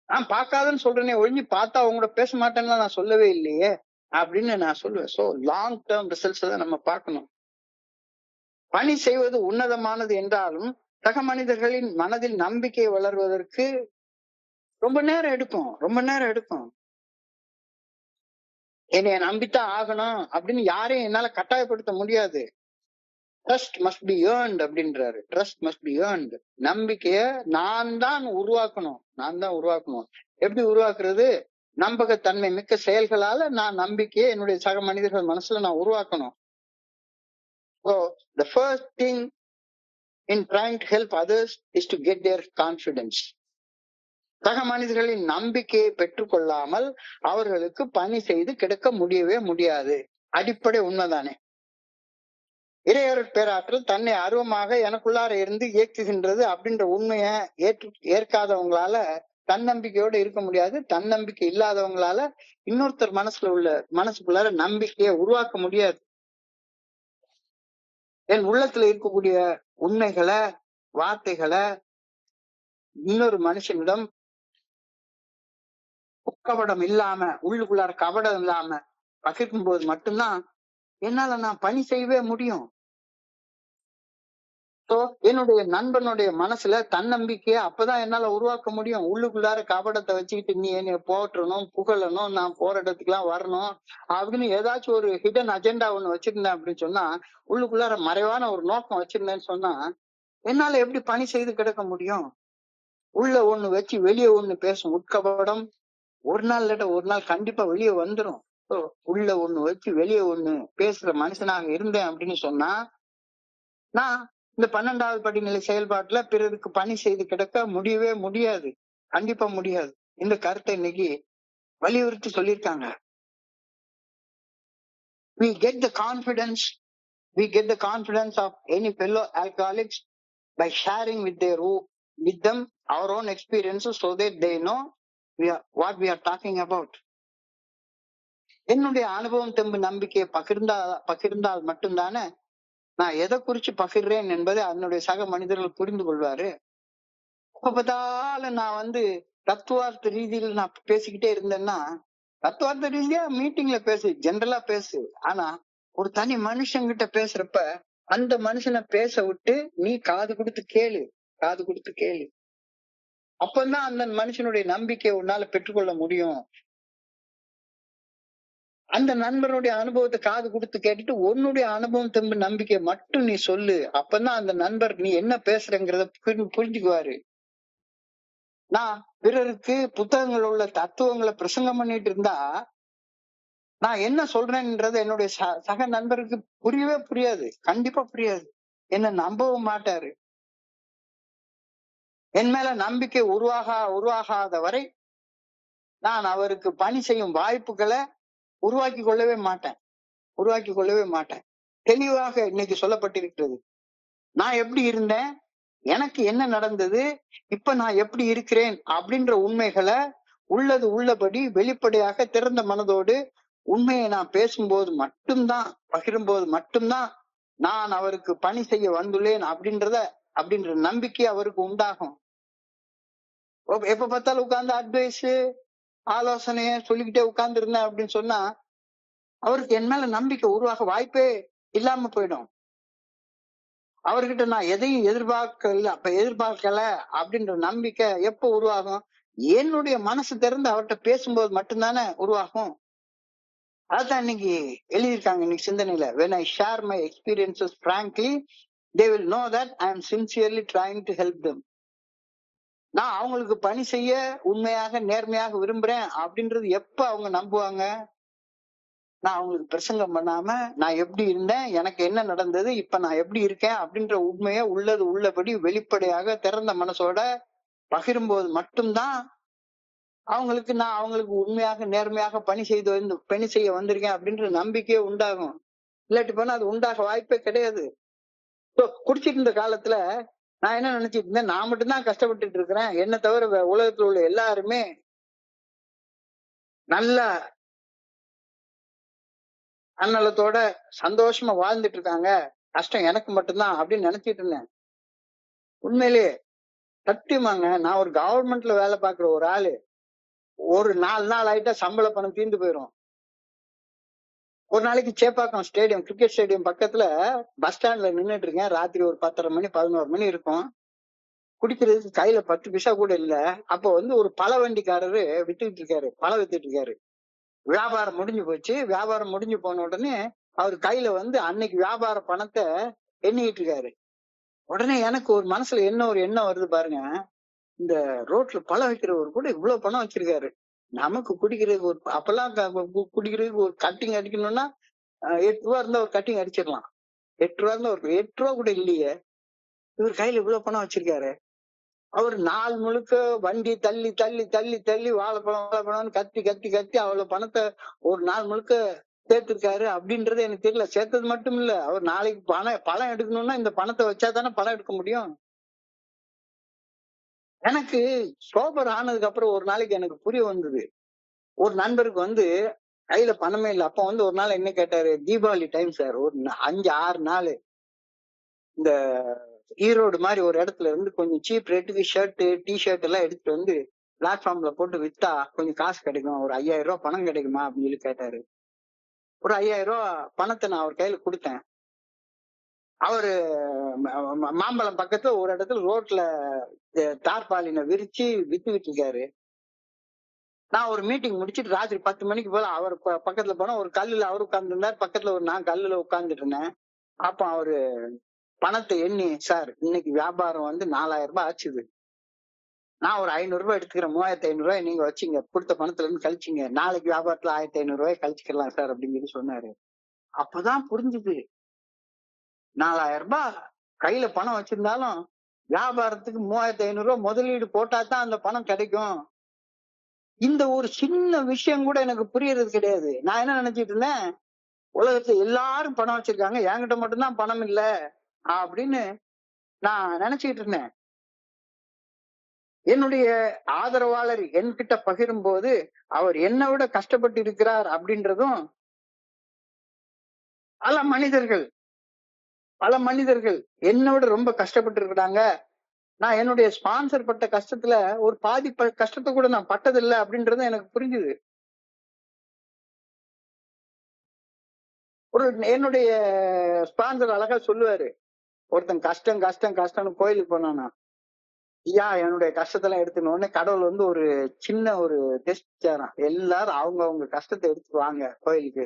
Speaker 1: நான் பார்க்காதன்னு சொல்றேனே ஒழிஞ்சு பார்த்தா அவங்களோட பேச மாட்டேன்னா நான் சொல்லவே இல்லையே அப்படின்னு நான் சொல்லுவேன். சோ லாங் டேர்ம் ரிசல்ட்ஸ் தான் நம்ம பார்க்கணும். பணி செய்வது உன்னதமானது என்றாலும் சக மனிதர்களின் மனதில் நம்பிக்கை வளர்வதற்கு ரொம்ப நேரம் எடுக்கும். என்னைய நம்பித்தான் ஆகணும் அப்படின்னு யாரையும் என்னால கட்டாயப்படுத்த முடியாது. ட்ரஸ்ட் மஸ்ட் பி ஏர்ன்ட் அப்படின்றாரு. Trust must be earned. நம்பிக்கைய நான் தான் உருவாக்கணும். எப்படி உருவாக்குறது? நம்பகத்தன்மை மிக்க செயல்களால நான் நம்பிக்கையை என்னுடைய சக மனிதர்கள் மனசுல நான் உருவாக்கணும். So the first thing in trying to help others is to get their confidence. சக மனிதர்களின் நம்பிக்கையை பெற்றுக்கொள்ளாமல் அவர்களுக்கு பணி செய்து கிடைக்க முடியவே முடியாது. அடிப்படை உண்மைதானே. இறையருட் பேராற்றல் தன்னை அருவமாக எனக்குள்ளார இருந்து இயக்குகின்றது அப்படின்ற உண்மையை ஏற்காதவங்களால தன்னம்பிக்கையோட இருக்க முடியாது. தன்னம்பிக்கை இல்லாதவங்களால இன்னொருத்தர் மனசுக்குள்ளார நம்பிக்கையை உருவாக்க முடியாது. என் உள்ளத்துல இருக்கக்கூடிய உண்மைகளை, வார்த்தைகளை இன்னொரு மனுஷனிடம் கபடம் இல்லாம, உள்ளுக்குள்ளார கபடம் இல்லாம பகிர்க்கும் போது மட்டும்தான் என்னால நான் பணி செய்யவே முடியும். என்னுடைய நண்பனுடைய மனசுல தன்னம்பிக்கைய அப்பதான் என்னால உருவாக்க முடியும். உள்ளுக்குள்ளார கபடத்தை வச்சுக்கிட்டு நீ என்னைய போற்றணும், புகழணும், நான் போற இடத்துக்கு எல்லாம் வரணும் அப்படின்னு ஏதாச்சும் ஒரு ஹிடன் அஜெண்டா ஒண்ணு வச்சிருந்தேன் அப்படின்னு சொன்னா, உள்ளுக்குள்ளார மறைவான ஒரு நோக்கம் வச்சிருந்தேன்னு சொன்னா என்னால எப்படி பணி செய்து கிடக்க முடியும்? உள்ள ஒண்ணு வச்சு வெளியே ஒண்ணு பேசும் உட்கபடம் ஒரு நாள் இல்லாட்ட ஒரு நாள் கண்டிப்பா வெளியே வந்துடும். உள்ள ஒண்ணு வச்சு வெளியே ஒண்ணு பேசுற மனுஷனாக இருந்தேன் அப்படின்னு சொன்னா, நான் இந்த 12வது படிநிலை செயல்பாட்டுல பிறருக்கு பணி செய்து கிடக்க முடியவே முடியாது. கண்டிப்பா முடியாது. இந்த கருத்தை இன்னைக்கு வலியுறுத்தி சொல்லியிருக்காங்க. We get the confidence, we get the confidence of any fellow alcoholics by sharing with them our own experiences so that they know what we are talking about. என்னுடைய அனுபவம் தெம்பு நம்பிக்கையை பகிர்ந்தால் மட்டும்தானே நான் எதை குறிச்சு பகிர்றேன் என்பதை அதனுடைய சக மனிதர்கள் புரிந்து கொள்வாரு. அப்ப பார்த்தாலும் நான் தத்துவார்த்த ரீதியில் நான் பேசிக்கிட்டே இருந்தேன்னா, தத்துவார்த்த ரீதியா மீட்டிங்ல பேசு, ஜெனரலா பேசு. ஆனா ஒரு தனி மனுஷங்கிட்ட பேசுறப்ப அந்த மனுஷனை பேச விட்டு நீ காது கொடுத்து கேளு, காது கொடுத்து கேளு. அப்பதான் அந்த மனுஷனுடைய நம்பிக்கையை உன்னால பெற்றுக்கொள்ள முடியும். அந்த நண்பனுடைய அனுபவத்தை காது கொடுத்து கேட்டுட்டு உன்னுடைய அனுபவம் தெம்பு நம்பிக்கை மட்டும் நீ சொல்லு. அப்பதான் அந்த நண்பர் நீ என்ன பேசுறங்கிறத புரிஞ்சுக்குவாரு. நான் பிறருக்கு புத்தகங்கள் உள்ள தத்துவங்களை பிரசங்கம் பண்ணிட்டு இருந்தா நான் என்ன சொல்றேன்ன்றது என்னுடைய சக நண்பருக்கு புரியவே புரியாது. கண்டிப்பா புரியாது. என்ன நம்பவும் மாட்டாரு. என் மேல நம்பிக்கை உருவாகாத வரை நான் அவருக்கு பணி செய்யும் வாய்ப்புகளை உருவாக்கி கொள்ளவே மாட்டேன். தெளிவாக இன்னைக்கு சொல்லப்பட்டிருக்கிறது. நான் எப்படி இருந்தேன், எனக்கு என்ன நடந்தது, இப்ப நான் எப்படி இருக்கிறேன் அப்படின்ற உண்மைகளை உள்ளது உள்ளபடி வெளிப்படையாக திறந்த மனதோடு உண்மையை நான் பேசும்போது மட்டும்தான், பகிரும்போது மட்டும்தான் நான் அவருக்கு பணி செய்ய வந்துள்ளேன் அப்படின்ற நம்பிக்கை அவருக்கு உண்டாகும். எப்ப பார்த்தாலும் உட்கார்ந்து அட்வைஸ் ஆலோசனைய சொல்லிக்கிட்டே உட்கார்ந்து இருந்தேன் அப்படின்னு சொன்னா அவருக்கு என் மேல நம்பிக்கை உருவாக வாய்ப்பே இல்லாம போயிடும். அவர்கிட்ட நான் எதையும் எதிர்பார்க்கல அப்படின்ற நம்பிக்கை எப்ப உருவாகும்? என்னுடைய மனசு திறந்து அவர்கிட்ட பேசும்போது மட்டும்தானே உருவாகும். அதான் இன்னைக்கு எழுதியிருக்காங்க இன்னைக்கு சிந்தனையில. When I share my experiences frankly, they will know that I am sincerely trying to help them. நான் அவங்களுக்கு பணி செய்ய உண்மையாக நேர்மையாக விரும்புறேன் அப்படின்றது எப்ப அவங்க நம்புவாங்க? நான் அவங்களுக்கு பிரசங்கம் பண்ணாம நான் எப்படி இருந்தேன், எனக்கு என்ன நடந்தது, இப்ப நான் எப்படி இருக்கேன் அப்படின்ற உண்மையை உள்ளது உள்ளபடி வெளிப்படையாக திறந்த மனசோட பகிரும்போது மட்டும்தான் நான் அவங்களுக்கு உண்மையாக நேர்மையாக பணி செய்ய வந்திருக்கேன் அப்படின்ற நம்பிக்கையே உண்டாகும். இல்லாட்டி போனா அது உண்டாக வாய்ப்பே கிடையாது. குடிச்சிட்டு இருந்த காலத்துல நான் என்ன நினைச்சிட்டு இருந்தேன், நான் மட்டும்தான் கஷ்டப்பட்டுட்டு இருக்கிறேன், என்ன தவிர உலகத்துல உள்ள எல்லாருமே நல்ல அன்னலத்தோட சந்தோஷமா வாழ்ந்துட்டு இருக்காங்க, கஷ்டம் எனக்கு மட்டும்தான் அப்படின்னு நினைச்சிட்டு இருந்தேன். உண்மையிலேயே சத்தியமாங்க, நான் ஒரு கவர்மெண்ட்ல வேலை பார்க்கிற ஒரு ஆளு. ஒரு 4 நாள் ஆயிட்டா சம்பள பணம் தீர்ந்து போயிடும். ஒரு நாளைக்கு சேப்பாக்கம் ஸ்டேடியம், கிரிக்கெட் ஸ்டேடியம் பக்கத்துல பஸ் ஸ்டாண்ட்ல நின்றுட்டு இருக்கேன். ராத்திரி ஒரு 10:30 மணி 11 மணி இருக்கும். குடிக்கிறதுக்கு கையில 10 பைசா கூட இல்ல. அப்போ ஒரு பழ வண்டிக்காரரு வித்துட்டு இருக்காரு. வியாபாரம் முடிஞ்சு போச்சு. வியாபாரம் முடிஞ்சு போன உடனே அவர் கையில அன்னைக்கு வியாபார பணத்தை எண்ணிட்டு இருக்காரு. உடனே எனக்கு ஒரு மனசுல ஒரு எண்ணம் வருது பாருங்க. இந்த ரோட்ல பழம் வைக்கிறவர் கூட இவ்வளவு பணம் வச்சிருக்காரு. நமக்கு குடிக்கிறதுக்கு அப்பெல்லாம் குடிக்கிறதுக்கு ஒரு கட்டிங் அடிக்கணும்னா 8 ரூபா இருந்தா ஒரு கட்டிங் அடிச்சிடலாம். 8 ரூபா இருந்தா 8 ரூபா கூட இல்லையே, இவர் கையில இவ்வளவு பணம் வச்சிருக்காரு. அவர் நாள் முழுக்க வண்டி தள்ளி தள்ளி தள்ளி தள்ளி வாழைப்பழம்னு கத்தி அவ்வளவு பணத்தை ஒரு நாள் முழுக்க சேர்த்திருக்காரு அப்படின்றது எனக்கு தெரியல. சேர்த்தது மட்டும் இல்ல, அவர் நாளைக்கு பணம் எடுக்கணும்னா இந்த பணத்தை வச்சா தானே பணம் எடுக்க முடியும். எனக்கு சோபர் ஆனதுக்கு அப்புறம் ஒரு நாளைக்கு எனக்கு புரிய வந்தது. ஒரு நண்பருக்கு கையில பணமே இல்லை. அப்ப ஒரு நாள் என்ன கேட்டாரு, தீபாவளி டைம் சார், ஒரு 5-6 நாள் இந்த ஈரோடு மாதிரி ஒரு இடத்துல இருந்து கொஞ்சம் சீப் ரேட்டுக்கு ஷர்ட் டிஷர்ட் எல்லாம் எடுத்துட்டு பிளாட்ஃபார்ம்ல போட்டு வித்தா கொஞ்சம் காசு கிடைக்கும், ஒரு 5000 ரூபாய் பணம் கிடைக்குமா அப்படின்னு சொல்லி கேட்டாரு. ஒரு 5000 ரூபாய் பணத்தை நான் அவர் கையில கொடுத்தேன். அவரு மாம்பழம் பக்கத்துல ஒரு இடத்துல ரோட்ல தார்பாலினை விரிச்சு வித்துக்கிட்டு இருக்காரு. நான் ஒரு மீட்டிங் முடிச்சுட்டு ராத்திரி 10 மணிக்கு போல அவர் பக்கத்துல போனா ஒரு கல்லுல அவரு உட்கார்ந்து இருந்தார், பக்கத்துல நான் கல்லுல உட்கார்ந்துட்டு இருந்தேன். அப்ப அவரு பணத்தை எண்ணி, சார் இன்னைக்கு வியாபாரம் 4000 ரூபாய் ஆச்சுது, நான் ஒரு 500 ரூபாய் எடுத்துக்கிறேன், 3500 ரூபாய் நீங்க வச்சுங்க, கொடுத்த பணத்துல இருந்து கழிச்சிங்க, நாளைக்கு வியாபாரத்துல 1500 ரூபாய் கழிச்சுக்கலாம் சார் அப்படின்னு சொல்லி சொன்னாரு. அப்பதான் புரிஞ்சுது, 4000 ரூபாய் கையில பணம் வச்சிருந்தாலும் வியாபாரத்துக்கு 3500 ரூபாய் முதலீடு போட்டா தான் அந்த பணம் கிடைக்கும். இந்த ஒரு சின்ன விஷயம் கூட எனக்கு புரியறது கிடையாது. நான் என்ன நினைச்சிட்டு இருந்தேன், உலகத்துல எல்லாரும் பணம் வச்சிருக்காங்க, என்கிட்ட மட்டும்தான் பணம் இல்ல அப்படின்னு நான் நினைச்சுக்கிட்டு இருந்தேன். என்னுடைய ஆதரவாளர் என்கிட்ட பகிரும் போது அவர் என்னை விட கஷ்டப்பட்டு இருக்கிறார் அப்படின்றதும், பல மனிதர்கள் என்னை விட ரொம்ப கஷ்டப்பட்டு இருக்கிறாங்க. நான் என்னுடைய ஸ்பான்சர் பட்ட கஷ்டத்துல ஒரு பாதி கஷ்டத்தை கூட நான் பட்டதில்லை அப்படின்றது எனக்கு புரிஞ்சுது. என்னுடைய ஸ்பான்சர் அழகா சொல்லுவாரு, ஒருத்தன் கஷ்டம் கஷ்டம் கஷ்டம்னு கோயிலுக்கு போனானா, ஐயா என்னுடைய கஷ்டத்தெல்லாம் எடுத்துன உடனே கடவுள் வந்து ஒரு சின்ன ஒரு டெஸ்ட் வச்சாராம். எல்லாரும் அவங்க கஷ்டத்தை எடுத்துட்டு வாங்க கோயிலுக்கு,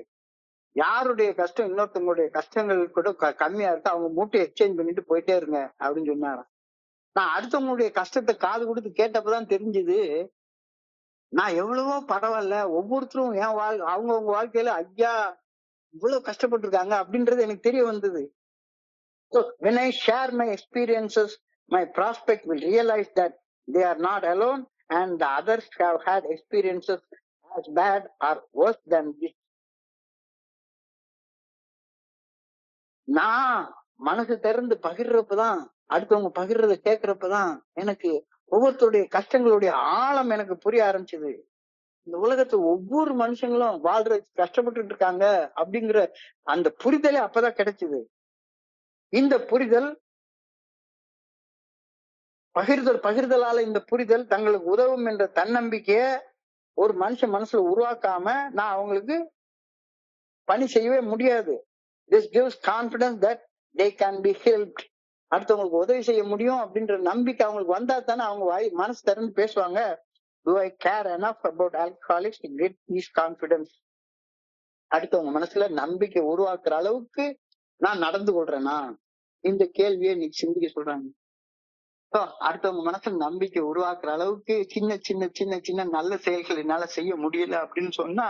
Speaker 1: யாருடைய கஷ்டம் இன்னொருத்தவங்களுடைய கஷ்டங்கள் கூட கம்மியா இருக்கு, அவங்க மூட்டை எக்ஸ்சேஞ்ச் பண்ணிட்டு போயிட்டே இருங்க அப்படின்னு சொன்னாராம். நான் அடுத்தவங்களுடைய கஷ்டத்தை காது கொடுத்து கேட்டப்பதான் தெரிஞ்சுது, நான் எவ்வளவோ பரவாயில்ல, ஒவ்வொருத்தரும் அவங்கவுங்க வாழ்க்கையில ஐயா இவ்வளவு கஷ்டப்பட்டு இருக்காங்க அப்படின்றது எனக்கு தெரிய வந்தது. So when I share my experiences, my prospect will realize that they are not alone and the others have had experiences as bad or worse than this. நான் மனசு திறந்து பகிர்றப்பதான், அடுத்தவங்க பகிர்றத கேட்கறப்பதான் எனக்கு ஒவ்வொருத்தருடைய கஷ்டங்களுடைய ஆழம் எனக்கு புரிய ஆரம்பிச்சது. இந்த உலகத்துல ஒவ்வொரு மனுஷங்களும் வாழ்றதுக்கு கஷ்டப்பட்டு இருக்காங்க அப்படிங்கிற அந்த புரிதலே அப்பதான் கிடைச்சது. இந்த புரிதல் பகிர்தலால இந்த புரிதல் தங்களுக்கு உதவும் என்ற தன்னம்பிக்கைய ஒரு மனுஷன் மனசுல உருவாக்காம நான் அவங்களுக்கு பணி செய்யவே முடியாது. This gives confidence that they can be helped. அடுத்தவங்களுக்கு உதவி செய்ய முடியும் அப்படின்ற நம்பிக்கை அவங்களுக்கு வந்தா தானே அவங்க மனசு திறந்து பேசுவாங்க. Do I care enough about alcoholics to get this confidence? அடுத்தவங்க மனசுல நம்பிக்கை உருவாக்குற அளவுக்கு நான் நடந்து கொள்றேனா? இந்த கேள்வியை நீ சிந்திக்க சொல்றாங்க. அடுத்தவங்க மனசுல நம்பிக்கை உருவாக்குற அளவுக்கு சின்ன சின்ன சின்ன சின்ன நல்ல செயல்கள் என்னால செய்ய முடியல அப்படின்னு சொன்னா,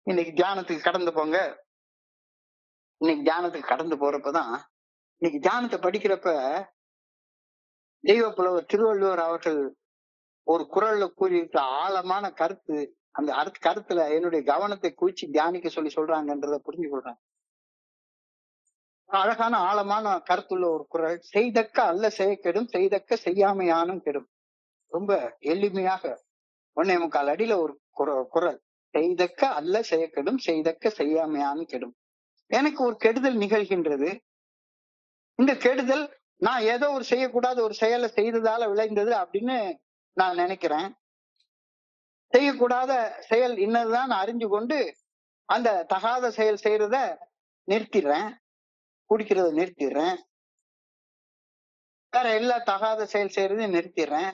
Speaker 1: இன்னைக்கு தியானத்துக்கு கடந்து போங்க. இன்னைக்கு தியானத்துக்கு கடந்து போறப்பதான், இன்னைக்கு தியானத்தை படிக்கிறப்ப தெய்வ புலவர் திருவள்ளுவர் அவர்கள் ஒரு குறள்ல கூறியிருக்க ஆழமான கருத்து, அந்த கருத்துல என்னுடைய கவனத்தை குவிச்சு தியானிக்க சொல்லி சொல்றாங்கன்றத புரிஞ்சு கொள்றேன். அழகான ஆழமான கருத்துள்ள ஒரு குறள், செய்தக்க அல்ல செய்ய கெடும், செய்தக்க செய்யாமையானும் கெடும். ரொம்ப எளிமையாக 1.25 அடியில ஒரு குறள், செய்தக்க அல்ல செய்ய கெடும், செய்தக்க செய்யாமையானும் கெடும். எனக்கு ஒரு கெடுதல் நிகழ்கின்றது. இந்த கெடுதல் நான் ஏதோ ஒரு செய்யக்கூடாத ஒரு செயலை செய்ததால விளைந்தது அப்படின்னு நான் நினைக்கிறேன். செய்யக்கூடாத செயல் இன்னதுதான் அறிஞ்சு கொண்டு அந்த தகாத செயல் செய்யறத நிறுத்திடுறேன், குடிக்கிறத நிறுத்திடுறேன், வேற எல்லா தகாத செயல் செய்யறதையும் நிறுத்திடுறேன்.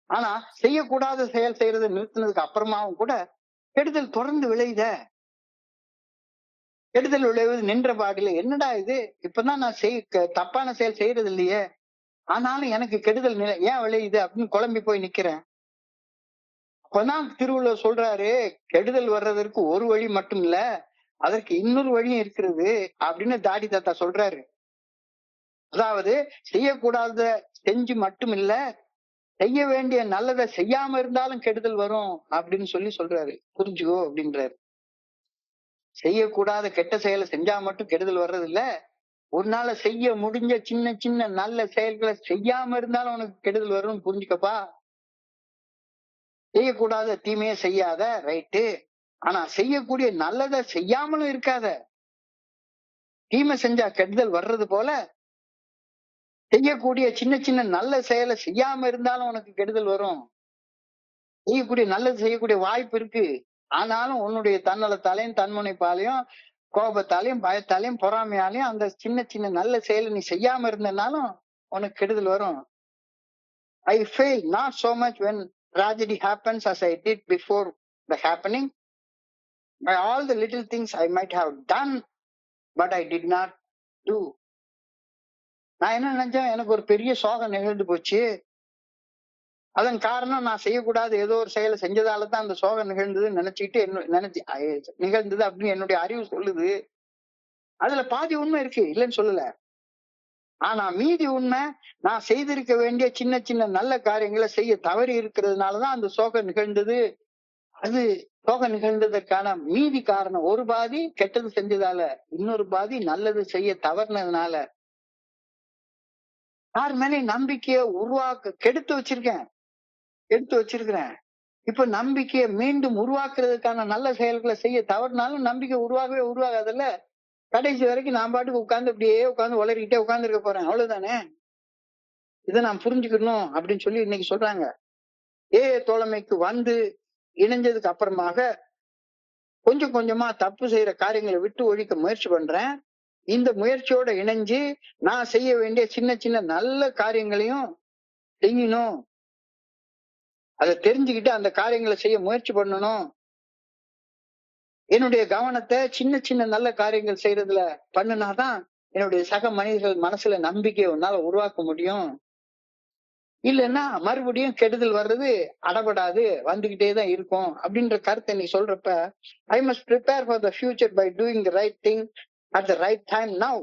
Speaker 1: ஆனா செய்யக்கூடாத செயல் செய்யறதை நிறுத்தினதுக்கு அப்புறமாவும் கூட கெடுதல் தொடர்ந்து விளையுத. கெடுதல் விளைவது நின்ற பாடில, என்னடா இது, இப்பதான் நான் தப்பான செயல் செய்யறது இல்லையே, ஆனாலும் எனக்கு கெடுதல் ஏன் விளையுது அப்படின்னு குழம்பி போய் நிக்கிறேன். அப்பதான் திருவள்ளுவர் சொல்றாரு, கெடுதல் வர்றதற்கு ஒரு வழி மட்டும் இல்ல, அதற்கு இன்னொரு வழியும் இருக்கிறது அப்படின்னு தாடி தாத்தா சொல்றாரு. அதாவது செய்யக்கூடாத செஞ்சு மட்டும் இல்ல, செய்ய வேண்டிய நல்லதை செய்யாம இருந்தாலும் கெடுதல் வரும் அப்படின்னு சொல்றாரு. புரிஞ்சுக்கோ அப்படின்றாரு. செய்யக்கூடாத கெட்ட செயலை செஞ்சா மட்டும் கெடுதல் வர்றது இல்ல, ஒரு நாள் செய்ய முடிஞ்ச சின்ன சின்ன நல்ல செயல்களை செய்யாம இருந்தாலும் உனக்கு கெடுதல் வரும்னு புரிஞ்சுக்கப்பா. செய்யக்கூடாத தீமையை செய்யாத, ரைட்டு, ஆனா செய்யக்கூடிய நல்லதை செய்யாமலும் இருக்காத. தீமை செஞ்சா கெடுதல் வர்றது போல செய்யக்கூடிய சின்ன சின்ன நல்ல செயலை செய்யாம இருந்தாலும் உனக்கு கெடுதல் வரும். நல்லது செய்யக்கூடிய வாய்ப்பு இருக்கு, ஆனாலும் உன்னுடைய தன்னலத்தாலையும் தன்முனைப்பாலையும் கோபத்தாலையும் பயத்தாலையும் பொறாமையாலையும் அந்த சின்ன சின்ன நல்ல செயலை நீ செய்யாம இருந்தனாலும் உனக்கு கெடுதல் வரும். I fail not so much when tragedy happens as I did before the happening. By all the little things I might have done, but I did not do. நான் என்ன நினைச்சேன், எனக்கு ஒரு பெரிய சோகம் நிகழ்ந்து போச்சு, அதன் காரணம் நான் செய்யக்கூடாது ஏதோ ஒரு செயலை செஞ்சதாலதான் அந்த சோகம் நிகழ்ந்ததுன்னு நினைச்சுக்கிட்டு நிகழ்ந்தது அப்படின்னு என்னுடைய அறிவு சொல்லுது. அதுல பாதி உண்மை இருக்கு, இல்லைன்னு சொல்லல. ஆனா மீதி உண்மை, நான் செய்திருக்க வேண்டிய சின்ன சின்ன நல்ல காரியங்களை செய்ய தவறி இருக்கிறதுனாலதான் அந்த சோகம் நிகழ்ந்தது. அது சோகம் நிகழ்ந்ததற்கான மீதி காரணம் ஒரு பாதி கெட்டது செஞ்சதால, இன்னொரு பாதி நல்லது செய்ய தவறினதுனால. யார் மேலே நம்பிக்கைய கெடுத்து வச்சிருக்கிறேன். இப்ப நம்பிக்கைய மீண்டும் உருவாக்குறதுக்கான நல்ல செயல்களை செய்ய தவறினாலும் நம்பிக்கை உருவாகாதுல்ல. கடைசி வரைக்கும் நான் பாட்டுக்கு உட்கார்ந்து உளறிக்கிட்டே இருக்க போறேன், அவ்வளவுதானே. இதை நான் புரிஞ்சுக்கணும் அப்படின்னு சொல்லி இன்னைக்கு சொல்றாங்க. தோழமைக்கு வந்து இணைஞ்சதுக்கு அப்புறமாக கொஞ்சம் கொஞ்சமா தப்பு செய்யற காரியங்களை விட்டு ஒழிக்க முயற்சி பண்றேன். இந்த முயற்சியோட இணைஞ்சு நான் செய்ய வேண்டிய சின்ன சின்ன நல்ல காரியங்களையும் செய்யணும். அதை தெரிஞ்சுக்கிட்டு அந்த காரியங்களை செய்ய முயற்சி பண்ணணும். என்னுடைய கவனத்தை சின்ன சின்ன நல்ல காரியங்கள் செய்யறதுல பண்ணுனாதான் என்னுடைய சக மனிதர்கள் மனசுல நம்பிக்கையை உன்னால உருவாக்க முடியும். இல்லைன்னா மறுபடியும் கெடுதல் வர்றது அடபடாது, வந்துகிட்டே தான் இருக்கும் அப்படின்ற கருத்தை நீ சொல்றப்ப, I must prepare for the future by doing the right thing at the right time now.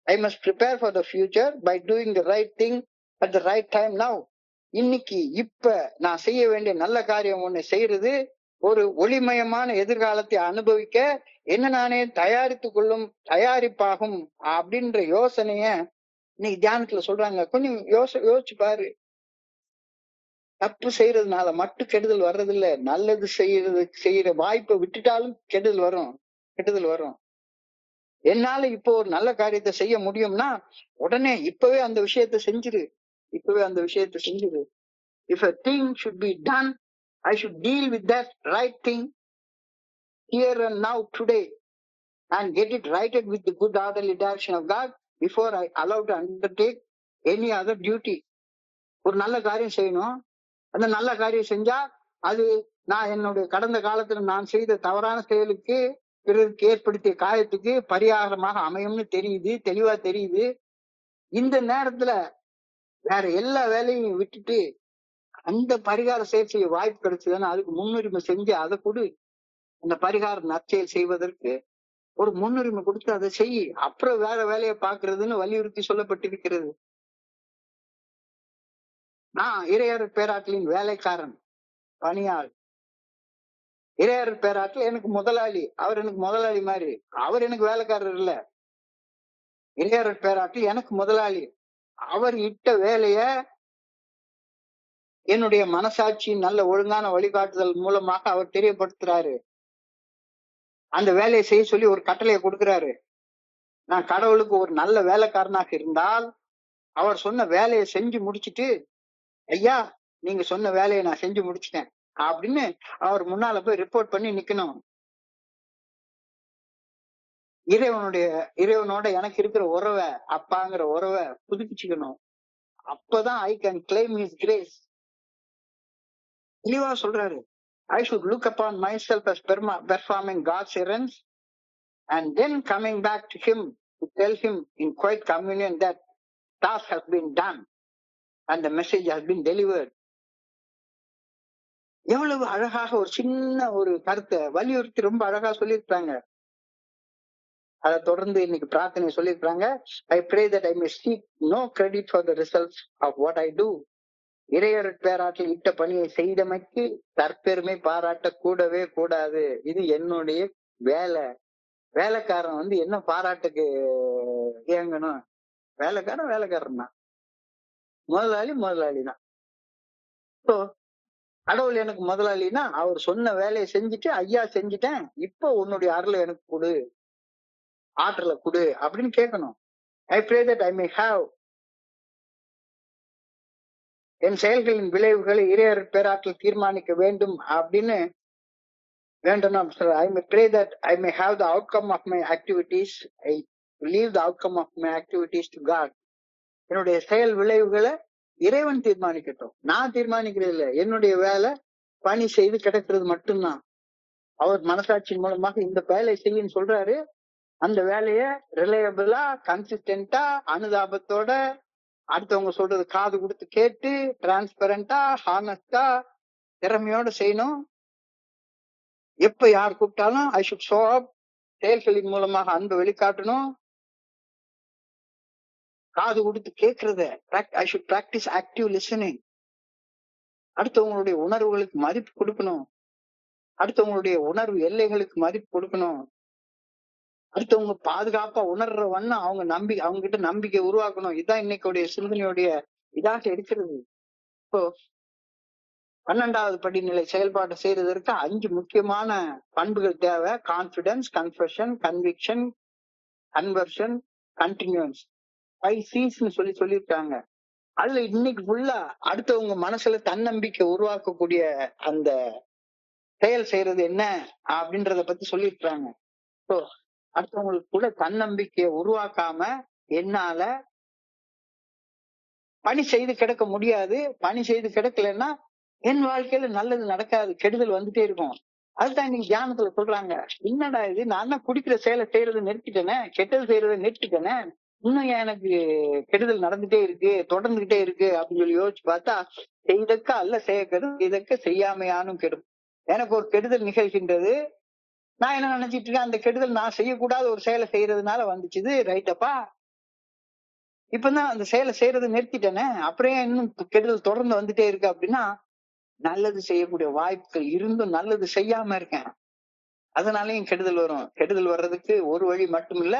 Speaker 1: I must prepare for the future by doing the right thing at the right time now. இன்னைக்கு இப்ப நான் செய்ய வேண்டிய நல்ல காரியம் ஒண்ணு செய்யறது ஒரு ஒளிமயமான எதிர்காலத்தை அனுபவிக்க என்ன நானே தயாரித்துக் கொள்ளும் தயாரிப்பாகும் அப்படின்ற யோசனைய இன்னைக்கு தியானத்துல சொல்றாங்க. கொஞ்சம் யோசிச்சு பாரு. தப்பு செய்யறதுனால மட்டும் கெடுதல் வர்றதில்ல, நல்லது செய்யற வாய்ப்பை விட்டுட்டாலும் கெடுதல் வரும். என்னால இப்போ ஒரு நல்ல காரியத்தை செய்ய முடியும்னா உடனே இப்பவே அந்த விஷயத்தை செஞ்சிரு. If a thing should be done, I should deal with that right thing here and now today and get it righted with the good orderly direction of God before I allow to undertake any other duty. ஒரு நல்ல காரியம் செய்யணும். அந்த நல்ல காரியம் செஞ்சா அது நான் என்னுடைய கடந்த காலத்துல நான் செய்த தவறான செயலுக்கு பிறருக்கு ஏற்படுத்திய காயத்துக்கு பரிகாரமாக அமையும்னு தெளிவா தெரியுது. இந்த நேரத்துல வேற எல்லா வேலையும் விட்டுட்டு அந்த பரிகார செயல் செய்ய வாய்ப்பு கிடைச்சதுன்னா அதுக்கு முன்னுரிமை செஞ்சு அதை கொடு. அந்த பரிகார நற்செயல் செய்வதற்கு ஒரு முன்னுரிமை கொடுத்து அதை செய். அப்புறம் வேற வேலையை பாக்குறதுன்னு வலியுறுத்தி சொல்லப்பட்டிருக்கிறது. நான் இறையர் பேராற்றலின் வேலைக்காரன், பணியாள். இறையர் பேராற்றல் எனக்கு முதலாளி. அவர் எனக்கு முதலாளி மாதிரி. அவர் எனக்கு வேலைக்காரர் இல்ல. இறையர் பேராற்றல் எனக்கு முதலாளி. அவர் இட்ட வேலைய என்னுடைய மனசாட்சியின் நல்ல ஒழுங்கான வழிகாட்டுதல் மூலமாக அவர் தெரியப்படுத்துறாரு. அந்த வேலையை செய்ய சொல்லி ஒரு கட்டளையை கொடுக்கிறாரு. நான் கடவுளுக்கு ஒரு நல்ல வேலைக்காரனாக இருந்தால் அவர் சொன்ன வேலையை செஞ்சு முடிச்சுட்டு, ஐயா நீங்க சொன்ன வேலையை நான் செஞ்சு முடிச்சிட்டேன் அப்படின்னு அவர் முன்னால போய் ரிப்போர்ட் பண்ணி நிக்கணும். இறைவனோட எனக்கு இருக்கிற உறவை, அப்பாங்கிற உறவை புதுப்பிச்சுக்கணும். அப்பதான் I can claim his grace. தெளிவா சொல்றாரு. I should look upon myself as performing God's errands and then coming back to him to tell him in quiet communion that task has been done and the message has been delivered. எவ்வளவு அழகாக ஒரு சின்ன ஒரு கருத்தை வலியுறுத்தி ரொம்ப அழகா சொல்லியிருக்காங்க. அதை தொடர்ந்து இன்னைக்கு பிரார்த்தனை சொல்லியிருக்காங்க. I pray that I may seek no credit for the results of what I do. இறையர் பேராற்றல் இட்ட பணியை செய்தமைக்கு தற்பெருமை பாராட்ட கூடவே கூடாது. இது என்னுடைய வேலை. வேலைக்காரன் என்ன பாராட்டுக்கு இயங்கணும்? வேலைக்காரன் தான். முதலாளி தான். இப்போ கடவுள் எனக்கு முதலாளினா அவர் சொன்ன வேலையை செஞ்சுட்டு, ஐயா செஞ்சுட்டேன், இப்போ உன்னுடைய அருளை எனக்கு கொடு, ஆற்றலை கொடு அப்படின்னு கேட்கணும். I pray that I may have என் செயல்களின் விளைவுகளை இறையர் பேராற்றல் தீர்மானிக்க வேண்டும் அப்படின்னு வேண்டணும். I may pray that I may have the outcome of my activities. I leave the outcome of my activities to God. என்னுடைய செயல் விளைவுகளை இறைவன் தீர்மானிக்கட்டும், நான் தீர்மானிக்கிறது இல்லை. என்னுடைய வேலை பணி செய்து கிடைக்கிறது மட்டும்தான். அவர் மனசாட்சியின் மூலமாக இந்த வேலை செய்யன்னு சொல்றாரு. அந்த வேலைய ரிலையபிளா, கன்சிஸ்டன்டா, அனுதாபத்தோட அடுத்தவங்க சொல்றது காது கொடுத்து கேட்டு டிரான்ஸ்பரண்டா ஹானஸ்டா திறமையோட செய்யணும். எப்ப யார் கூப்பிட்டாலும் ஐ ஷுட் ஷோ அப். செயல்களின் மூலமாக அன்பை வெளிக்காட்டணும். காது கொடுத்து கேட்கறத I should practise active listening. அடுத்தவங்களுடைய உணர்வுகளுக்கு மதிப்பு கொடுக்கணும். அடுத்தவங்களுடைய உணர்வு எல்லைகளுக்கு மதிப்பு கொடுக்கணும். அடுத்தவங்க பாதுகாப்பா உணர்ற வண்ணம் அவங்க கிட்ட நம்பிக்கை உருவாக்கணும். இதுதான் இன்னைக்குடைய சிந்தனையுடைய இதாக இருக்கிறது. இப்போ 12வது படிநிலை செயல்பாட்டை செய்யறதற்கு 5 முக்கியமான பண்புகள் தேவை. Confidence, confession, conviction, conversion, continuance. 5 C's சொல்லியிருக்காங்க. அதுல இன்னைக்கு ஃபுல்லா அடுத்தவங்க மனசுல தன்னம்பிக்கை உருவாக்கக்கூடிய அந்த செயல் செய்யறது என்ன அப்படின்றத பத்தி சொல்லியிருக்காங்க. ஸோ அடுத்தவங்களுக்கு கூட தன்னம்பிக்கையை உருவாக்காம என்னால பணி செய்து கிடக்க முடியாது. பணி செய்து கிடக்கலன்னா என் வாழ்க்கையில நல்லது நடக்காது, கெடுதல் வந்துட்டே இருக்கும். அதுதான் இன்னைக்கு தியானத்துல சொல்றாங்க. என்னடா இது, நான் தான் குடிக்கிற செயலை செய்யறதை நிறுத்திட்டேனே, கெட்டது செய்யறதை நிறுத்திட்டேனே, இன்னும் ஏன் எனக்கு கெடுதல் நடந்துட்டே இருக்கு, தொடர்ந்துகிட்டே இருக்கு அப்படின்னு சொல்லி யோசிச்சு பார்த்தா, செய்தக்க அல்ல செய்யக்கெடும், செய்தக்க செய்யாமையானும் கெடும். எனக்கு ஒரு கெடுதல் நிகழ்கின்றது. நான் என்ன நினைச்சிட்டு இருக்கேன், அந்த கெடுதல் நான் செய்யக்கூடாத ஒரு செயலை செய்யறதுனால வந்துச்சுது. ரைட்டப்பா, இப்பதான் அந்த செயலை செய்யறது நிறுத்திட்டேனே, அப்புறம் இன்னும் கெடுதல் தொடர்ந்து வந்துட்டே இருக்கு அப்படின்னா, நல்லது செய்யக்கூடிய வாய்ப்புகள் இருந்தும் நல்லது செய்யாம இருக்கேன். அதனாலயும் கெடுதல் வரும். கெடுதல் வர்றதுக்கு ஒரு வழி மட்டும் இல்ல,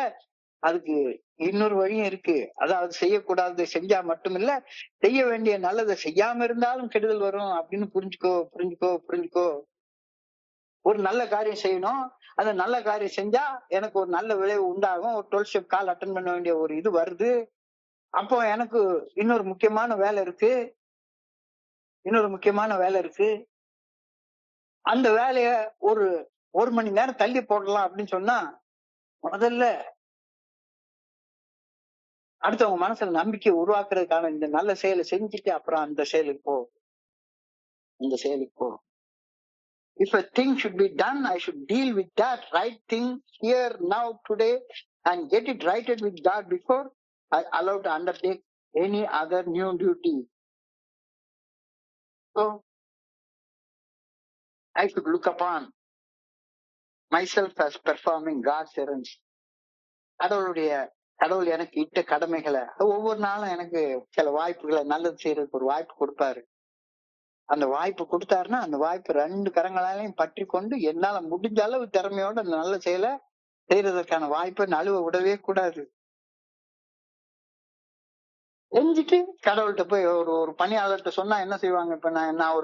Speaker 1: அதுக்கு இன்னொரு வழியும் இருக்கு. அதாவது செய்யக்கூடாததை செஞ்சா மட்டும் இல்ல, செய்ய வேண்டிய நல்லதை செய்யாம இருந்தாலும் கெடுதல் வரும் அப்படின்னு புரிஞ்சுக்கோ. ஒரு நல்ல காரியம் செய்யணும். அந்த நல்ல காரியம் செஞ்சா எனக்கு ஒரு நல்ல விளைவு உண்டாகும். ஒரு 12 ஸ்டெப் கால் அட்டன் பண்ண வேண்டிய ஒரு இது வருது. அப்போ எனக்கு இன்னொரு முக்கியமான வேலை இருக்கு. அந்த வேலைய ஒரு மணி நேரம் தள்ளி போடலாம் அப்படின்னு சொன்னா, முதல்ல அடுத்தவங்க மனசுல நம்பிக்கை உருவாக்குறதுக்கான இந்த நல்ல செயலை செஞ்சுட்டு அப்புறம் அந்த செயலுக்கு போ. If a thing should be done, I should deal with that right thing here, now, today, and get it righted with God before I allow to undertake any other new duty. So, I should look upon myself as performing God's errands. கடவுள் எனக்கு இட்ட கடமைகளை ஒவ்வொரு நாளும் எனக்கு சில வாய்ப்புகளை நல்லது செய்யறதுக்கு ஒரு வாய்ப்பு கொடுப்பாரு. அந்த வாய்ப்பு கொடுத்தாருன்னா அந்த வாய்ப்பு 2 கரங்களாலையும் பற்றி கொண்டு என்னால முடிஞ்ச அளவு திறமையோட அந்த நல்ல செயலை செய்யறதற்கான வாய்ப்பை நழுவ விடவே கூடாது. செஞ்சுட்டு கடவுள்கிட்ட போய் ஒரு பணியாளர்கிட்ட சொன்னா என்ன செய்வாங்க? இப்ப நான்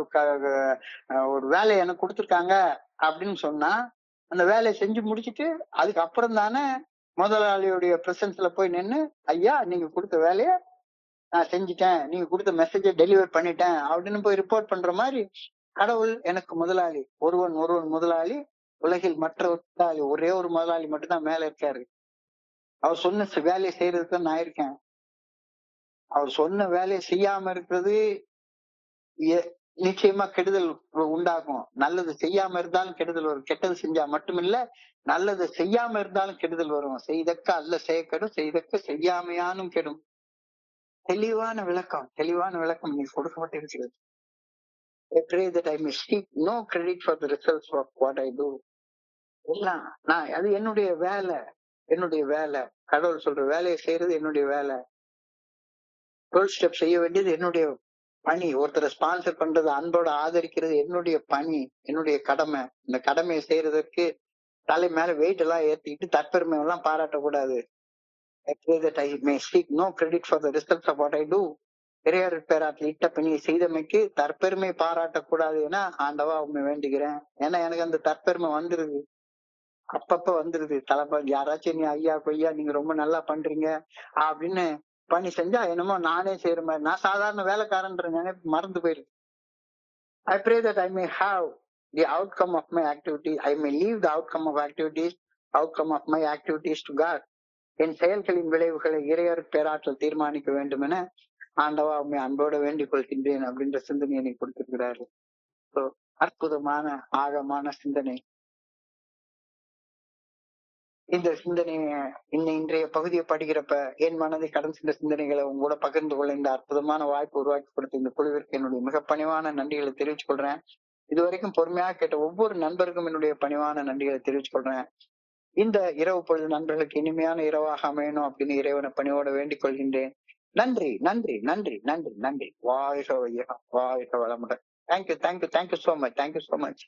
Speaker 1: ஒரு வேலையை எனக்கு கொடுத்துருக்காங்க அப்படின்னு சொன்னா, அந்த வேலையை செஞ்சு முடிச்சுட்டு அதுக்கப்புறம் தானே முதலாளியுடைய பிரசன்ஸ்ல போய் நின்று, ஐயா நீங்க கொடுத்த வேலையை நான் செஞ்சுட்டேன், நீங்க கொடுத்த மெசேஜை டெலிவர் பண்ணிட்டேன் அப்படின்னு போய் ரிப்போர்ட் பண்ற மாதிரி கடவுள் எனக்கு முதலாளி. ஒருவன் முதலாளி, உலகில் மற்ற முதலாளி ஒரே ஒரு முதலாளி மட்டும்தான் மேல இருக்காரு. அவர் சொன்ன வேலையை செய்யறதுக்கு தான் நான் இருக்கேன். அவர் சொன்ன வேலையை செய்யாம இருக்கிறது நிச்சயமா கெடுதல் உண்டாகும். நல்லது செய்யாம இருந்தாலும் கெடுதல் வரும். கெட்டது செஞ்சா மட்டுமில்ல, நல்லது செய்யாம இருந்தாலும் கெடுதல் வரும். செய்தக்க அல்ல செய்யக்கெடும், செய்தக்க செய்யாமையானும் கெடும். தெளிவான விளக்கம் நீ கொடுக்கப்பட்டிருக்கிறது. I pray that I may seek no credit for the results of what I do. எல்லாம் அது என்னுடைய வேலை. கடவுள் சொல்ற வேலையை செய்யறது என்னுடைய வேலை. 12 ஸ்டெப் செய்ய வேண்டியது என்னுடைய பணி. ஒருத்தரை ஸ்பான்சர் பண்றது, அன்போட ஆதரிக்கிறது என்னுடைய பணி, என்னுடைய கடமை. இந்த கடமையை செய்யறதற்கு தலை மேல வெயிட் எல்லாம் ஏத்திக்கிட்டு தற்பெருமை எல்லாம் பாராட்டக்கூடாது. I pray that I may seek no credit for the results of what I do. இறையர் பேராட்டில் இட்ட பணியை செய்தமைக்கு தற்பெருமை பாராட்டக்கூடாது என ஆண்டவா உண்மை வேண்டுகிறேன். ஏன்னா எனக்கு அந்த தற்பெருமை வந்துருது, அப்பப்ப வந்துருது. தளபதி யாராச்சும் நீ ஐயா கொய்யா நீங்க ரொம்ப நல்லா பண்றீங்க அப்படின்னு பணி செஞ்சா என்னமோ நானே செய்யற மாதிரி, நான் சாதாரண வேலைக்காரன்ற நினைப்பு மறந்து போயிருக்கு. I pray that I may have the outcome of my activity. I may leave the outcome of my activities to God. என் செயல்களின் விளைவுகளை இறையர் பேராற்றல் தீர்மானிக்க வேண்டும் என ஆண்டவா உண்மை அன்போட வேண்டிக் கொள்கின்றேன் அப்படின்ற சிந்தனையை நீ கொடுத்திருக்கிறாரு. அற்புதமான ஆழமான சிந்தனை. இந்த சிந்தனைய இன்றைய பகுதியை படிக்கிறப்ப என் மனதை கடந்து சென்ற சிந்தனைகளை உங்களோட பகிர்ந்து கொள்ள இந்த அற்புதமான வாய்ப்பு உருவாக்கி கொடுத்த இந்த குழுவிற்கு என்னுடைய மிக பணிவான நன்றிகளை தெரிவித்துக் கொள்றேன். இதுவரைக்கும் பொறுமையாக கேட்ட ஒவ்வொரு நண்பருக்கும் என்னுடைய பணிவான நன்றிகளை தெரிவித்துக் கொள்றேன். இந்த இரவு பொழுது நண்பர்களுக்கு இனிமையான இரவாக அமையணும் அப்படின்னு இறைவனை பணியோட வேண்டிக் கொள்கின்றேன். நன்றி நன்றி நன்றி நன்றி நன்றி. வாழ்க வையகம், வாழ்க வளமுடன். Thank you thank you thank you so much. Thank you so much.